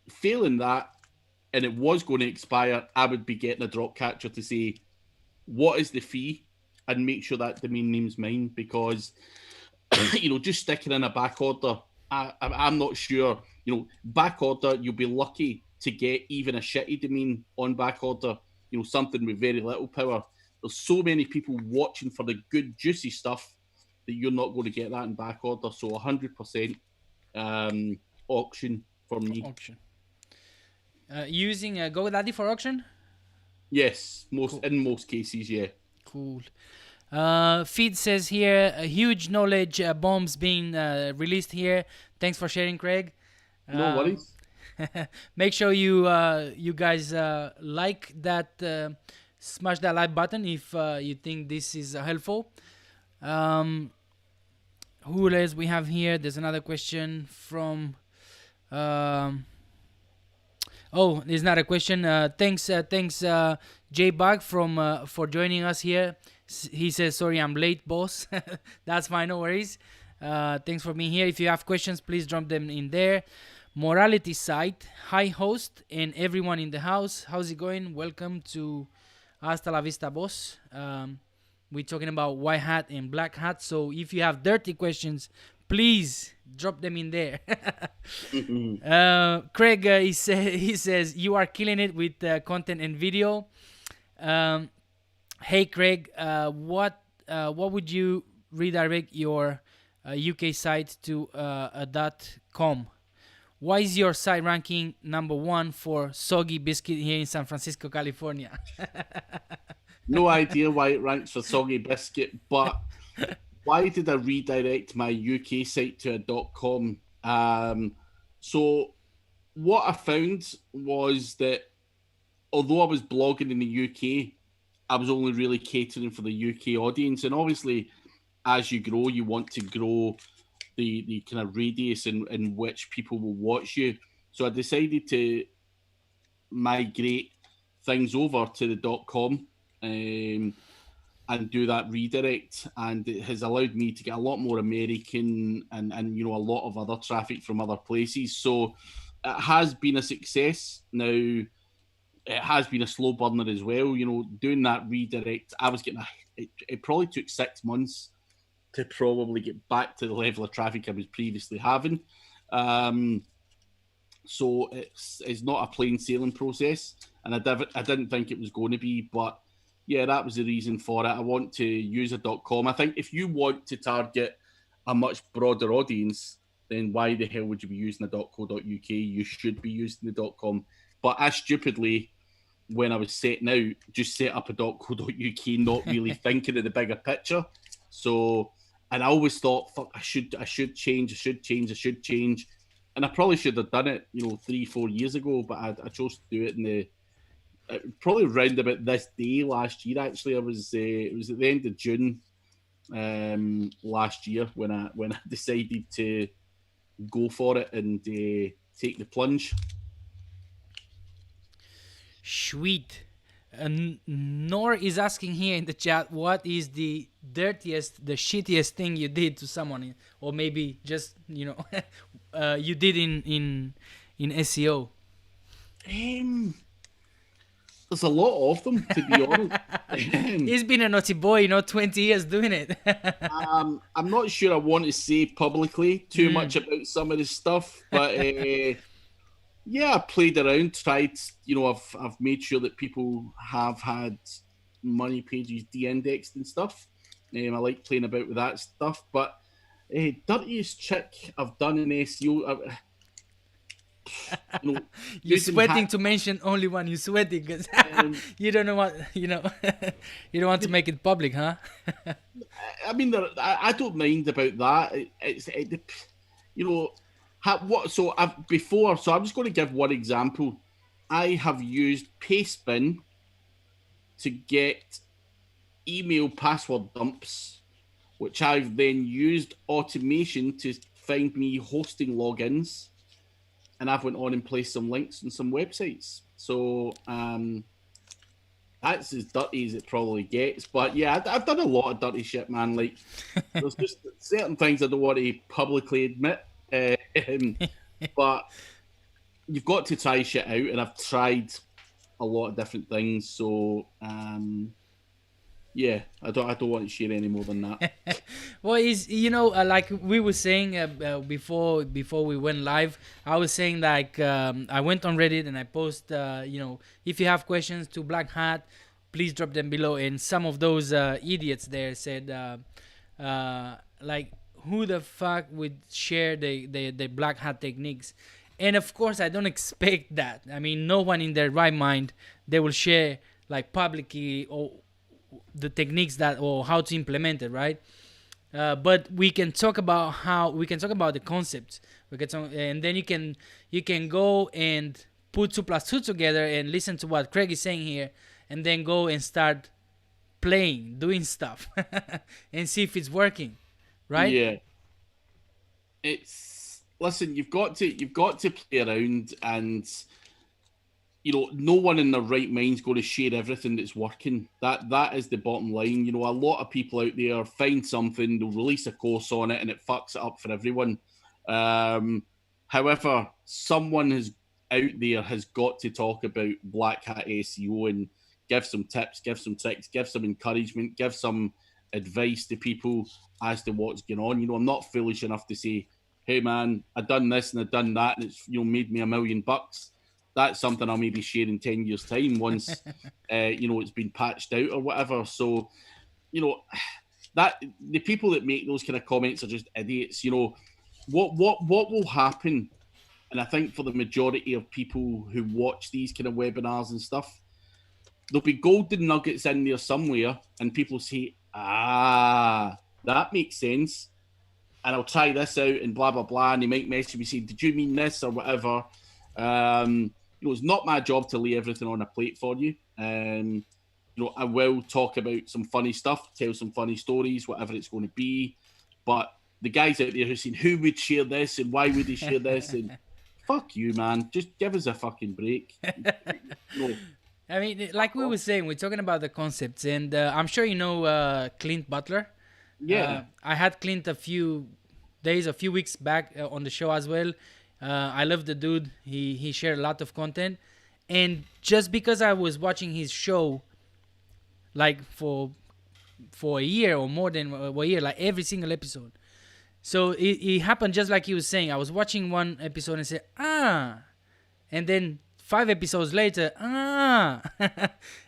Failing that, and it was going to expire, I would be getting a drop catcher to say, what is the fee? And make sure that domain name's mine, because, just sticking in a back order, I'm not sure. Back order, you'll be lucky to get even a shitty domain on back order, something with very little power. There's so many people watching for the good, juicy stuff that you're not going to get that in back order. So 100% auction for me. Auction. Using GoDaddy for auction? Yes, Cool. In most cases, yeah. Cool. Feed says here, a huge knowledge bombs being released here. Thanks for sharing, Craig. No worries. Make sure you guys like that, smash that like button if you think this is helpful. Who else we have here? There's another question from. There's not a question. Thanks, J Bug for joining us here. He says, sorry, I'm late, boss. That's fine, no worries. Thanks for being here. If you have questions, please drop them in there. Morality Site, hi host and everyone in the house. How's it going? Welcome to Hasta La Vista, boss. We're talking about white hat and black hat. So if you have dirty questions, please drop them in there. Craig, he says, you are killing it with content and video. Hey, Craig, what would you redirect your UK site to a .com? Why is your site ranking #1 for soggy biscuit here in San Francisco, California? No idea why it ranks for soggy biscuit, but why did I redirect my UK site to a .com? So what I found was that although I was blogging in the UK, I was only really catering for the UK audience. And obviously, as you grow, you want to grow the kind of radius in which people will watch you. So I decided to migrate things over to the .com and do that redirect. And it has allowed me to get a lot more American and a lot of other traffic from other places. So it has been a success. Now, it has been a slow burner as well. Doing that redirect, I was getting it probably took 6 months to probably get back to the level of traffic I was previously having. So it's not a plain sailing process, and I didn't think it was going to be, but yeah, that was the reason for it. I want to use a .com. I think if you want to target a much broader audience, then why the hell would you be using a .co.uk? You should be using the .com. But I stupidly, when I was setting out, just set up a .co.uk, not really thinking of the bigger picture. So, and I always thought, fuck, I should change. And I probably should have done it, 3-4 years ago, but I chose to do it in the probably round about this day last year. Actually, it was at the end of June last year when I decided to go for it and take the plunge. Sweet. Nor is asking here in the chat, what is the dirtiest, the shittiest thing you did to someone, or maybe just you did in SEO? There's a lot of them, to be honest. He's been a naughty boy, 20 years doing it. I'm not sure I want to say publicly too much about some of this stuff, but yeah, I played around, tried. I've made sure that people have had money pages de-indexed and stuff. I like playing about with that stuff. But dirtiest trick I've done in SEO. You're sweating to mention only one. You're sweating because you don't know what you don't want to make it public, huh? I mean, I don't mind about that. So I'm just going to give one example. I have used Pastebin to get email password dumps, which I've then used automation to find me hosting logins, and I've went on and placed some links on some websites. So that's as dirty as it probably gets. But yeah, I've done a lot of dirty shit, man. Like, there's just certain things I don't want to publicly admit. But you've got to try shit out, and I've tried a lot of different things. So yeah, I don't want to share any more than that. Well, like we were saying before we went live, I was saying like I went on Reddit and I post if you have questions to Black Hat, please drop them below. And some of those idiots there said like, who the fuck would share the Black Hat techniques? And of course, I don't expect that. I mean, no one in their right mind, they will share like publicly or the techniques or how to implement it, right? But we can talk about the concepts. And then you can go and put 2 + 2 together and listen to what Craig is saying here, and then go and start playing, doing stuff, and see if it's working, right? Yeah. Listen, you've got to play around, and no one in their right mind's going to share everything that's working. That is the bottom line. A lot of people out there find something, they'll release a course on it, and it fucks it up for everyone. However, someone out there has got to talk about Black Hat SEO and give some tips, give some tricks, give some encouragement, give some advice to people as to what's going on. I'm not foolish enough to say, hey man, I done this and I done that, and it's made me $1 million. That's something I'll maybe share in 10 years' time once it's been patched out or whatever. So, that the people that make those kind of comments are just idiots. What will happen, and I think for the majority of people who watch these kind of webinars and stuff, there'll be golden nuggets in there somewhere, and people say, that makes sense, and I'll try this out and blah, blah, blah, and they might message me saying, did you mean this or whatever? It's not my job to lay everything on a plate for you. I will talk about some funny stuff, tell some funny stories, whatever it's going to be. But the guys out there who are saying, who would share this and why would they share this? And fuck you, man. Just give us a fucking break. I mean, like we were saying, we're talking about the concepts, and I'm sure Clint Butler. Yeah. I had Clint a few weeks back on the show as well. I love the dude. He shared a lot of content, and just because I was watching his show, like for for a year or more than a year, like every single episode. So it happened just like he was saying. I was watching one episode and said, and then 5 episodes later, and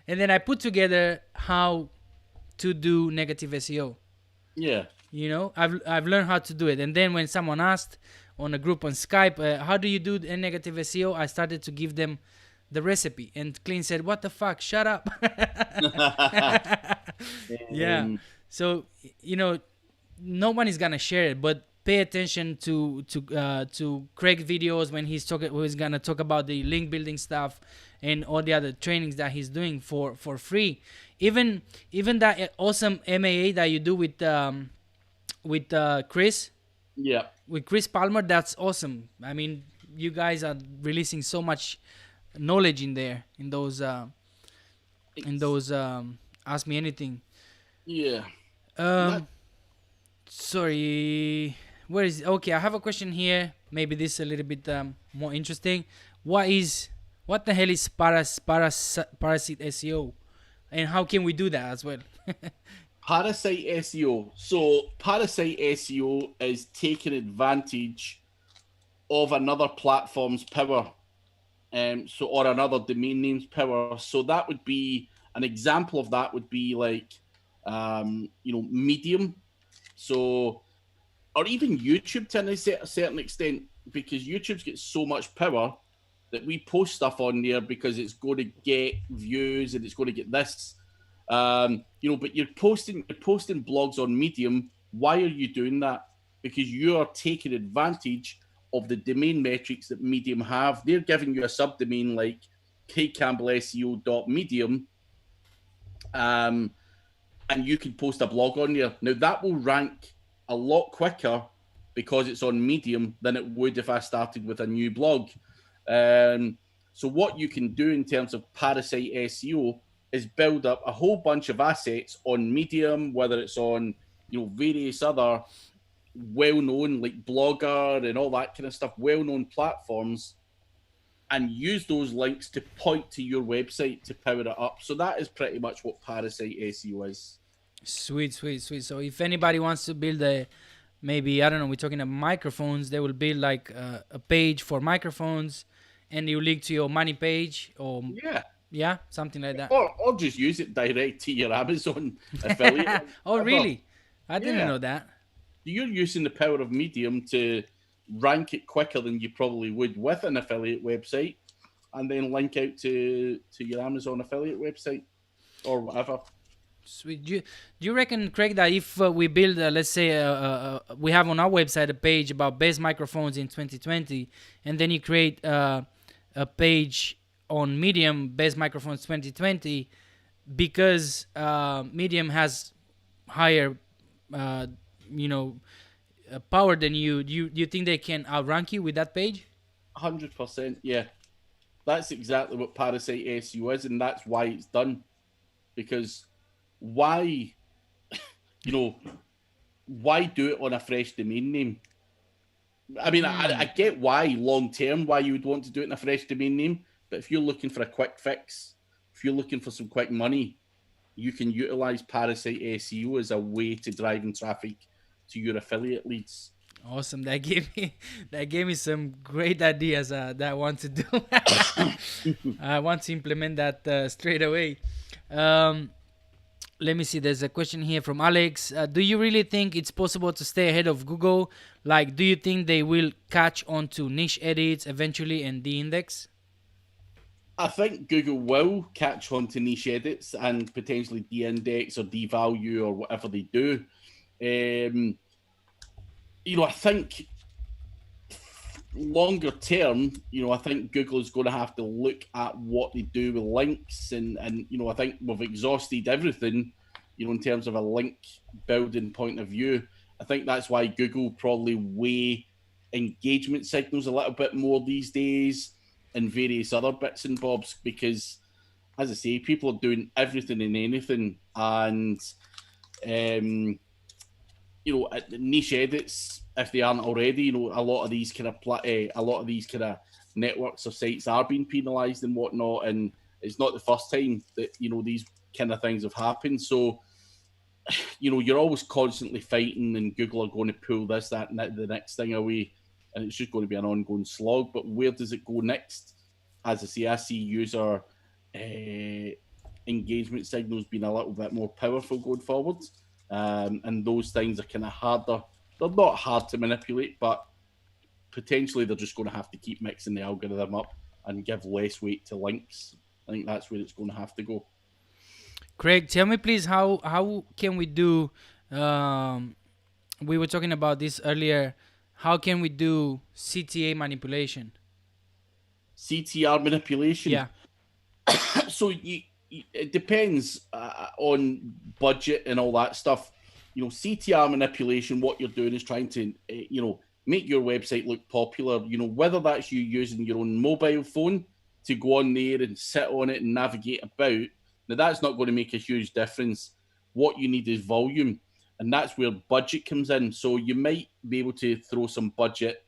then I put together how to do negative SEO. Yeah. You know, I've learned how to do it. And then when someone asked on a group on Skype, how do you do a negative SEO? I started to give them the recipe, and Clean said, "What the fuck? Shut up." Yeah. So no one is gonna share it, but pay attention to Craig videos when he's gonna talk about the link building stuff and all the other trainings that he's doing for free. Even that awesome MAA that you do with Chris. Yeah. With Chris Palmer, that's awesome. I mean, you guys are releasing so much knowledge in there, in those Ask Me Anything. Yeah. Sorry, where is it? Okay, I have a question here. Maybe this is a little bit more interesting. What the hell is Parasite SEO, and how can we do that as well? Parasite SEO. So Parasite SEO is taking advantage of another platform's power, or another domain name's power. So that would be an example of that would be like, Medium. So, or even YouTube to a certain extent, because YouTube's got so much power that we post stuff on there because it's going to get views and it's going to get this. But you're posting blogs on Medium. Why are you doing that? Because you are taking advantage of the domain metrics that Medium have. They're giving you a subdomain like Craig Campbell SEO.medium, and you can post a blog on there. Now that will rank a lot quicker because it's on Medium than it would if I started with a new blog. So what you can do in terms of Parasite SEO is build up a whole bunch of assets on Medium, whether it's on various other well-known like Blogger and all that kind of stuff, well-known platforms, and use those links to point to your website to power it up. So that is pretty much what Parasite SEO is. Sweet. So if anybody wants to build maybe, I don't know, we're talking about microphones, they will build like a page for microphones, and you link to your money page, or something like that. Or just use it direct to your Amazon affiliate. Oh, really? I didn't know that. You're using the power of Medium to rank it quicker than you probably would with an affiliate website, and then link out to your Amazon affiliate website or whatever. Sweet. Do you reckon, Craig, that if we build, let's say, we have on our website a page about best microphones in 2020, and then you create a page on Medium, best microphones 2020, because Medium has higher, power than you, do you think they can outrank you with that page? 100%, yeah. That's exactly what Parasite SEO is, and that's why it's done. Because why do it on a fresh domain name? I mean, I get why long term why you would want to do it in a fresh domain name, but if you're looking for a quick fix, if you're looking for some quick money, you can utilize Parasite SEO as a way to drive in traffic to your affiliate leads. Awesome. That gave me some great ideas that I want to do. I want to implement that straight away. Let me see. There's a question here from Alex. Do you really think it's possible to stay ahead of Google? Like, do you think they will catch on to niche edits eventually and de-index? I think Google will catch on to niche edits and potentially de-index or devalue or whatever they do. I think longer term, I think Google is going to have to look at what they do with links, and I think we've exhausted everything, in terms of a link building point of view. I think that's why Google probably weigh engagement signals a little bit more these days and various other bits and bobs, because, as I say, people are doing everything and anything, and niche edits, if they aren't already, a lot of these kind of networks or sites are being penalised and whatnot, and it's not the first time that these kind of things have happened. So you're always constantly fighting, and Google are going to pull this, that, and the next thing away, and it's just going to be an ongoing slog. But where does it go next? As I see user engagement signals being a little bit more powerful going forward, and those things are kind of harder. They're not hard to manipulate, but potentially they're just going to have to keep mixing the algorithm up and give less weight to links. I think that's where it's going to have to go. Craig, tell me please, how can we do? We were talking about this earlier. How can we do CTA manipulation? CTR manipulation. Yeah. So it depends on budget and all that stuff. CTR manipulation, what you're doing is trying to, make your website look popular. Whether that's you using your own mobile phone to go on there and sit on it and navigate about. Now, that's not going to make a huge difference. What you need is volume, and that's where budget comes in. So you might be able to throw some budget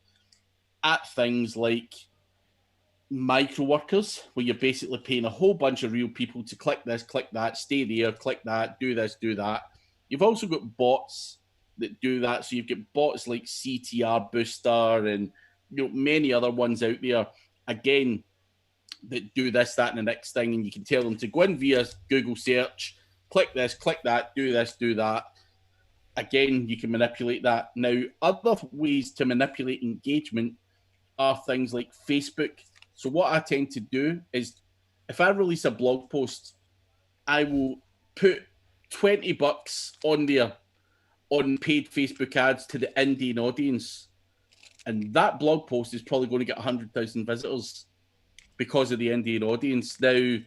at things like micro workers, where you're basically paying a whole bunch of real people to click this, click that, stay there, click that, do this, do that. You've also got bots that do that. So you've got bots like CTR Booster and many other ones out there, again, that do this, that, and the next thing. And you can tell them to go in via Google search, click this, click that, do this, do that. Again, you can manipulate that. Now, other ways to manipulate engagement are things like Facebook. So what I tend to do is, if I release a blog post, I will put $20 on there on paid Facebook ads to the Indian audience. And that blog post is probably going to get 100,000 visitors because of the Indian audience. Now,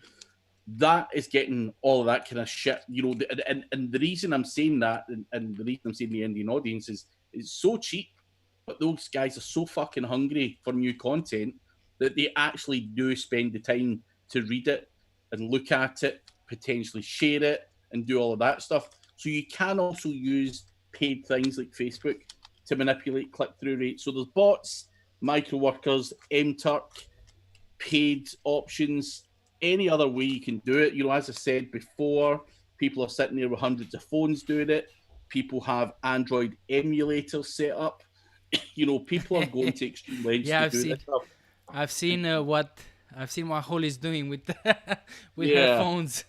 that is getting all of that kind of shit, and the reason I'm saying that, and the reason I'm saying the Indian audience is it's so cheap, but those guys are so fucking hungry for new content that they actually do spend the time to read it and look at it, potentially share it, and do all of that stuff. So you can also use paid things like Facebook to manipulate click-through rates. So there's bots, micro workers, MTurk, paid options, any other way you can do it. As I said before, people are sitting there with hundreds of phones doing it. People have Android emulators set up. People are going to extreme lengths to do this stuff. I've seen what Holly's doing with with her phones.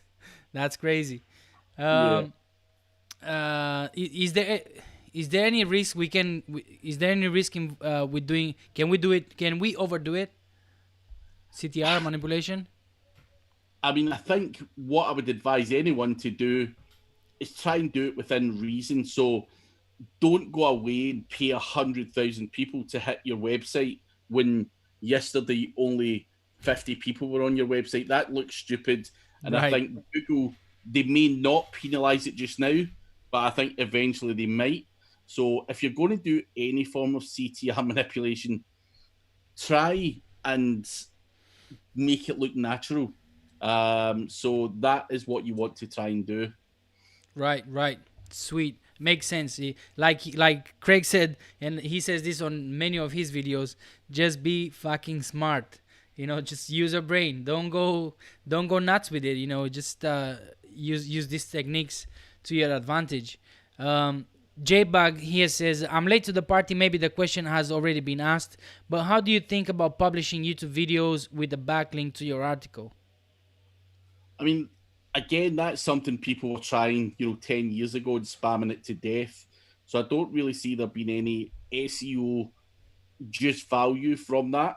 That's crazy. Is there any risk we can? Is there any risk in with doing? Can we do it? Can we overdo it? CTR manipulation. I mean, I think what I would advise anyone to do is try and do it within reason. So don't go away and pay 100,000 people to hit your website when yesterday only 50 people were on your website. That looks stupid. And right. I think Google, they may not penalize it just now, but I think eventually they might. So if you're going to do any form of CTR manipulation, try and make it look natural. So that is what you want to try and do. Right. Sweet. Makes sense. Like Craig said, and he says this on many of his videos, just be fucking smart. Just use your brain. Don't go nuts with it. Just use these techniques to your advantage. J-Bug here says, I'm late to the party. Maybe the question has already been asked, but how do you think about publishing YouTube videos with a backlink to your article? I mean, again, that's something people were trying, 10 years ago and spamming it to death. So I don't really see there being any SEO just value from that.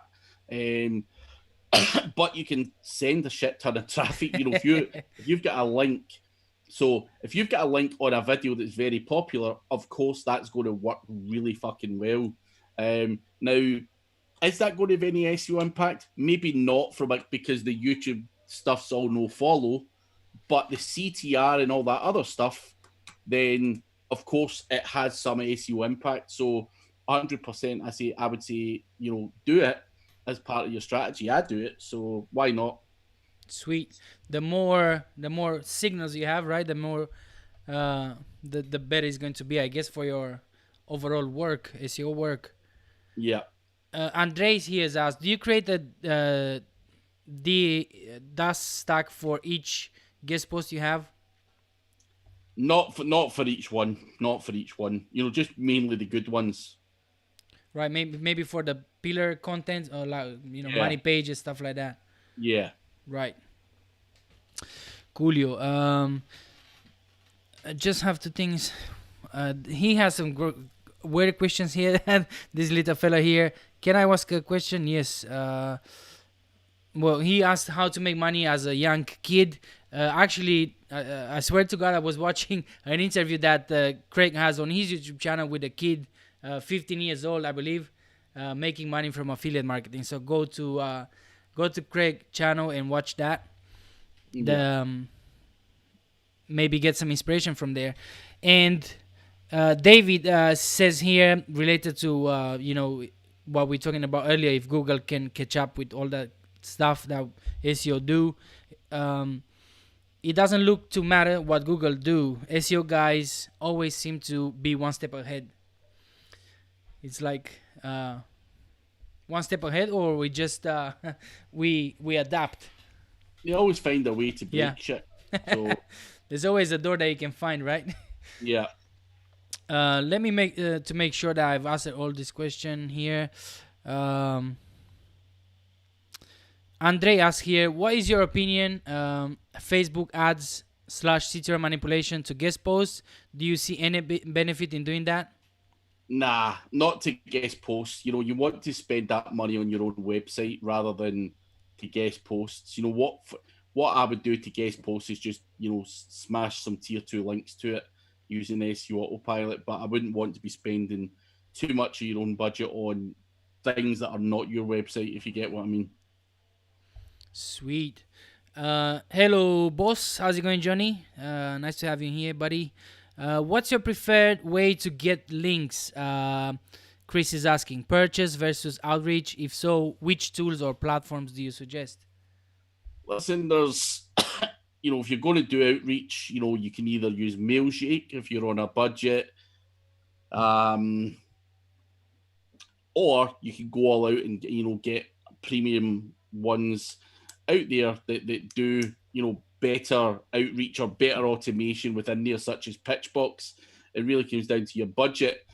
But you can send a shit ton of traffic. If you've got a link, so if you've got a link on a video that's very popular, of course that's going to work really fucking well. Now, is that going to have any SEO impact? Maybe not, because the YouTube stuff's all no follow, but the CTR and all that other stuff, then of course it has some SEO impact. So 100%, I would say, do it as part of your strategy. I do it, so why not? Sweet. The more signals you have, right, the more the better it's going to be, I guess, for your overall work, SEO work. Yeah. Andres here has asked, do you create the dust stack for each guest post you have? Not for each one. Not for each one. Just mainly the good ones. Right? Maybe for the pillar content or Yeah. money pages, stuff like that. Yeah. Right. Coolio. I just have two things. He has some weird questions here. This little fella here. Can I ask a question? Yes. Well, he asked how to make money as a young kid. Actually, I swear to God, I was watching an interview that Craig has on his YouTube channel with a kid, 15 years old, I believe, making money from affiliate marketing. So go to Craig channel and watch that. Yeah. Maybe get some inspiration from there. And David says here, related to what we're talking about earlier, if Google can catch up with all that stuff that SEO do, it doesn't look to matter what Google do. SEO guys always seem to be one step ahead. It's like one step ahead, or we just we adapt. They always find a way to break shit. So There's always a door that you can find, right? yeah. Let me make sure that I've answered all this question here. Andre asks here, what is your opinion? Facebook ads / CTR manipulation to guest posts. Do you see any benefit in doing that? Nah, not to guest posts. You want to spend that money on your own website rather than to guest posts. What I would do to guest posts is just smash some tier 2 links to it using SEO autopilot. But I wouldn't want to be spending too much of your own budget on things that are not your website, if you get what I mean. Sweet. Hello, boss. How's it going, Johnny? Nice to have you here, buddy. What's your preferred way to get links? Chris is asking, purchase versus outreach. If so, which tools or platforms do you suggest? Listen, there's, if you're going to do outreach, you can either use Mailshake if you're on a budget, or you can go all out and get premium ones out there that do better outreach or better automation within there, such as Pitchbox. It really comes down to your budget.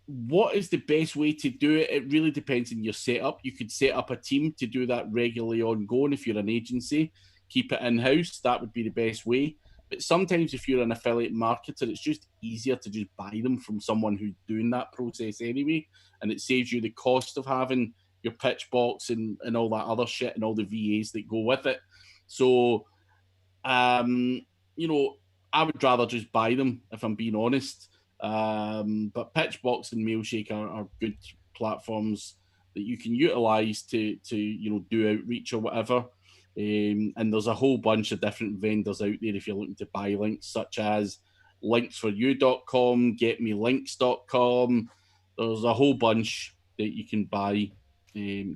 What is the best way to do it? It really depends on your setup. You could set up a team to do that regularly ongoing. If you're an agency, keep it in-house. That would be the best way. But sometimes if you're an affiliate marketer, it's just easier to just buy them from someone who's doing that process anyway. And it saves you the cost of having your pitch box and all that other shit and all the VAs that go with it. So, I would rather just buy them, if I'm being honest. But Pitchbox and Mailshake are good platforms that you can utilize to do outreach or whatever. And there's a whole bunch of different vendors out there if you're looking to buy links, such as linksforyou.com, getmelinks.com. There's a whole bunch that you can buy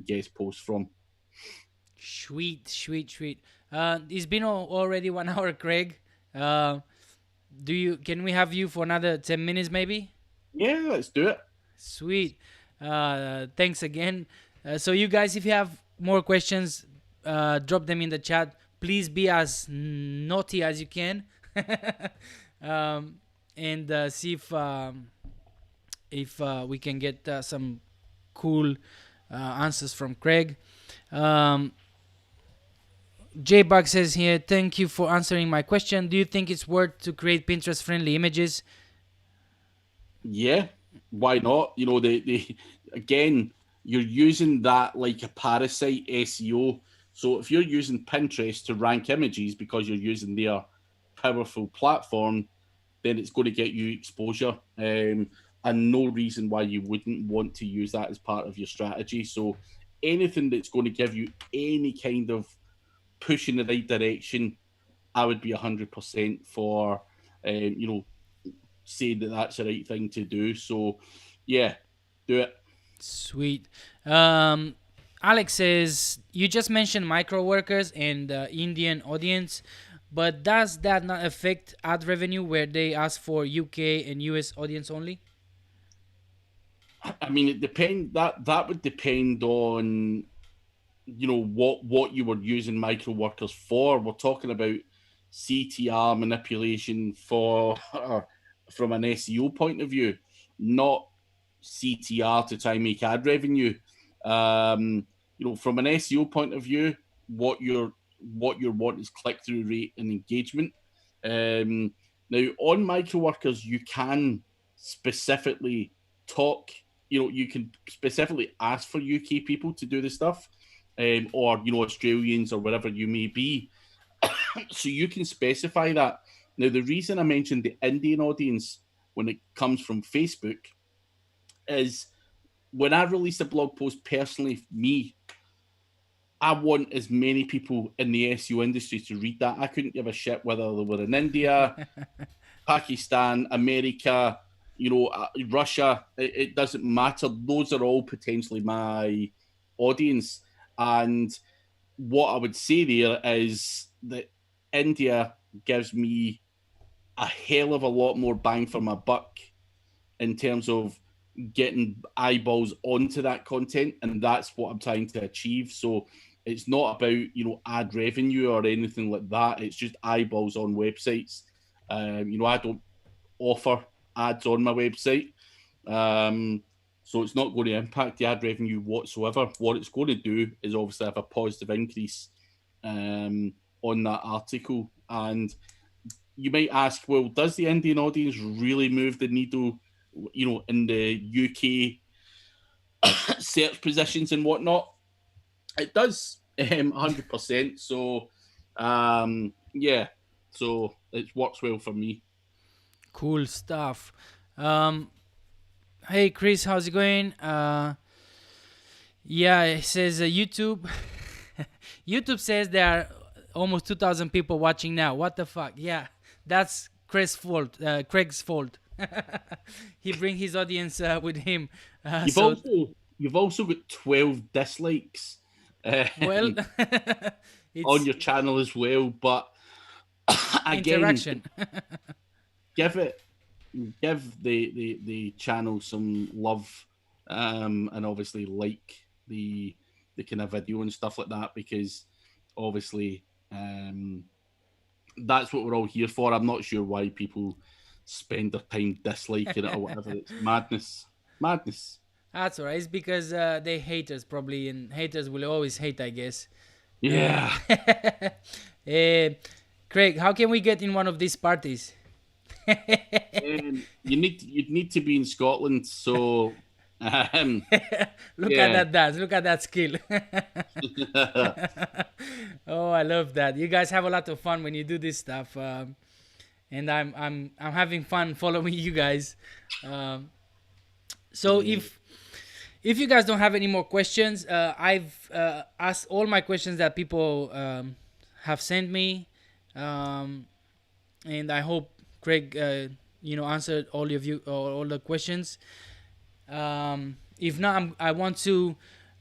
guest posts from. Sweet. It's been already 1 hour, Craig. Can we have you for another 10 minutes maybe? Yeah, let's do it. Sweet. Thanks again. So you guys, if you have more questions, drop them in the chat. Please be as naughty as you can. And see if we can get some cool answers from Craig. J-Bug says here, thank you for answering my question. Do you think it's worth to create Pinterest-friendly images? Yeah, why not? Again, you're using that like a parasite SEO. So if you're using Pinterest to rank images because you're using their powerful platform, then it's going to get you exposure. And no reason why you wouldn't want to use that as part of your strategy. So anything that's going to give you any kind of push in the right direction, I would be 100% for, saying that that's the right thing to do. So, yeah, do it. Sweet. Alex says, you just mentioned micro workers and Indian audience, but does that not affect ad revenue where they ask for UK and US audience only? I mean, it depends. That would depend on what you were using micro workers for. We're talking about CTR manipulation from an SEO point of view, not CTR to try and make ad revenue. From an SEO point of view, what you want is click-through rate and engagement. Now, on microworkers, you can specifically talk. You can specifically ask for UK people to do the stuff, or Australians or wherever you may be. So you can specify that. Now, the reason I mentioned the Indian audience when it comes from Facebook is when I release a blog post personally, I want as many people in the SEO industry to read that. I couldn't give a shit whether they were in India, Pakistan, America, Russia. It doesn't matter. Those are all potentially my audience. And what I would say there is that India gives me a hell of a lot more bang for my buck in terms of getting eyeballs onto that content, and that's what I'm trying to achieve. So it's not about ad revenue or anything like that. It's just eyeballs on websites. I don't offer ads on my website, so it's not going to impact the ad revenue whatsoever. What it's going to do is obviously have a positive increase on that article. And you might ask, well, does the Indian audience really move the needle, in the UK search positions and whatnot? It does, 100%. So, yeah, so it works well for me. Cool stuff. Hey Chris, how's it going? Yeah, it says YouTube. YouTube says there are almost 2,000 people watching now. What the fuck? Yeah, that's Craig's fault. He bring his audience with him. You've also got 12 dislikes. Well, it's on your channel as well, but again, interaction. give the channel some love, and obviously like the kind of video and stuff like that, because obviously that's what we're all here for. I'm not sure why people spend their time disliking it or whatever. It's madness. That's alright. It's because they hate us probably, and haters will always hate, I guess. Yeah. Craig, how can we get in one of these parties? You'd need to be in Scotland. So Look at that dance. Look at that skill. Oh, I love that. You guys have a lot of fun when you do this stuff, and I'm having fun following you guys. So if you guys don't have any more questions, I've asked all my questions that people have sent me, and I hope Craig, answered all the questions. If not, I want to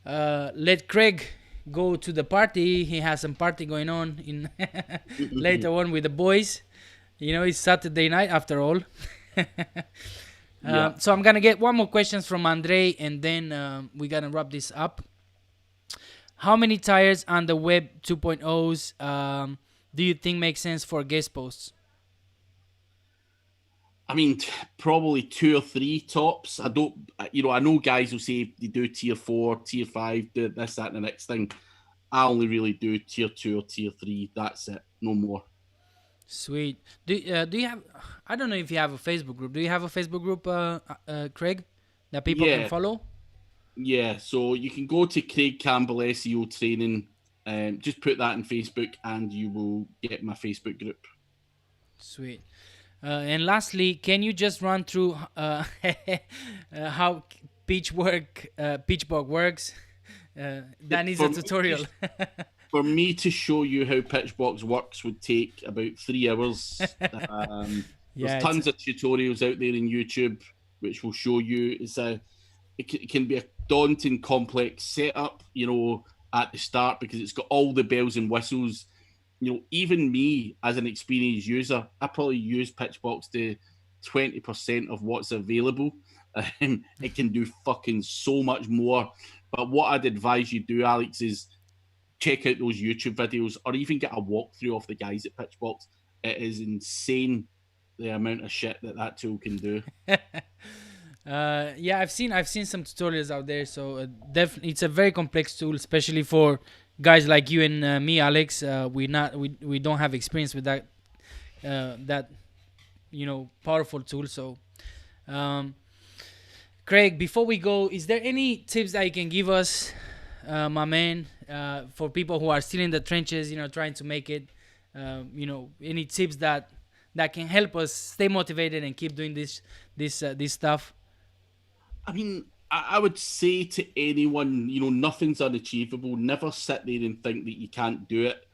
let Craig go to the party. He has some party going on in later on with the boys. It's Saturday night after all. So I'm gonna get one more questions from Andre, and then we're gonna wrap this up. How many tires on the Web 2.0s do you think make sense for guest posts? I mean, probably 2 or 3 tops. I know guys will say they do tier 4, tier 5, do this, that, and the next thing. I only really do tier 2 or tier 3. That's it, no more. Sweet. Do you have? I don't know if you have a Facebook group. Do you have a Facebook group, Craig, that people can follow? Yeah. So you can go to Craig Campbell SEO Training. Just put that in Facebook, and you will get my Facebook group. Sweet. And lastly, can you just run through how Pitchbox works? That needs a tutorial. For me to show you how Pitchbox works would take about 3 hours. There's tons of tutorials out there in YouTube which will show you. It can be a daunting, complex setup, at the start, because it's got all the bells and whistles. Even me as an experienced user, I probably use Pitchbox to 20% of what's available. It can do fucking so much more. But what I'd advise you do, Alex, is check out those YouTube videos, or even get a walkthrough of the guys at Pitchbox. it is insane the amount of shit that tool can do. Yeah, I've seen some tutorials out there, so definitely it's a very complex tool, especially for guys like you and me, Alex. We don't have experience with that powerful tool. So um, Craig, before we go, is there any tips that you can give us, my man, for people who are still in the trenches, trying to make it? Any tips that can help us stay motivated and keep doing this stuff? I mean, I would say to anyone, nothing's unachievable. Never sit there and think that you can't do it.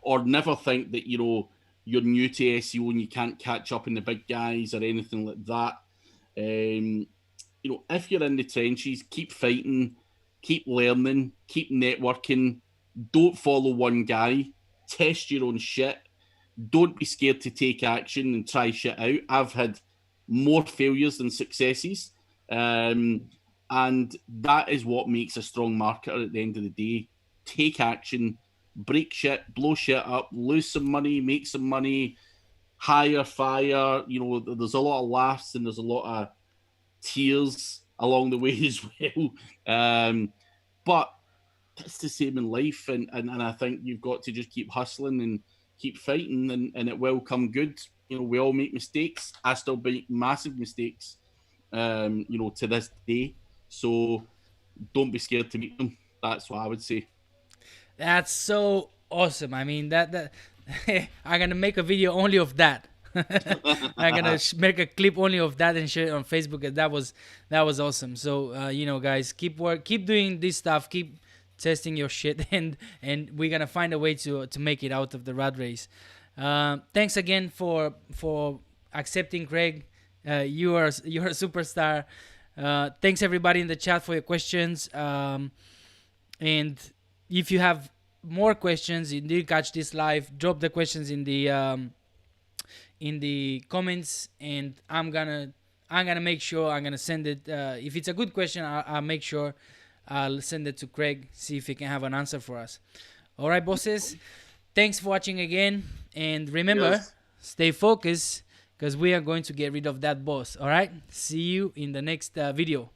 Or never think that you're new to SEO and you can't catch up in the big guys or anything like that. If you're in the trenches, keep fighting, keep learning, keep networking. Don't follow one guy. Test your own shit. Don't be scared to take action and try shit out. I've had more failures than successes. And that is what makes a strong marketer at the end of the day. Take action, break shit, blow shit up, lose some money, make some money, hire, fire. There's a lot of laughs and there's a lot of tears along the way as well. But it's the same in life. And I think you've got to just keep hustling and keep fighting and it will come good. We all make mistakes. I still make massive mistakes, to this day. So don't be scared to make them. That's what I would say. That's so awesome. I mean, that I'm gonna make a video only of that. I'm gonna make a clip only of that and share it on Facebook. And that was awesome. So guys, keep doing this stuff. Keep testing your shit, and we're gonna find a way to make it out of the rat race. Thanks again for accepting, Craig. You're a superstar. Thanks everybody in the chat for your questions. And if you have more questions, you did catch this live, drop the questions in the comments, and I'm gonna make sure I'm gonna send it. If it's a good question, I'll make sure I'll send it to Craig, see if he can have an answer for us. All right, bosses. Thanks for watching again, and remember, Yes. stay focused, because we are going to get rid of that boss. All right, see you in the next video.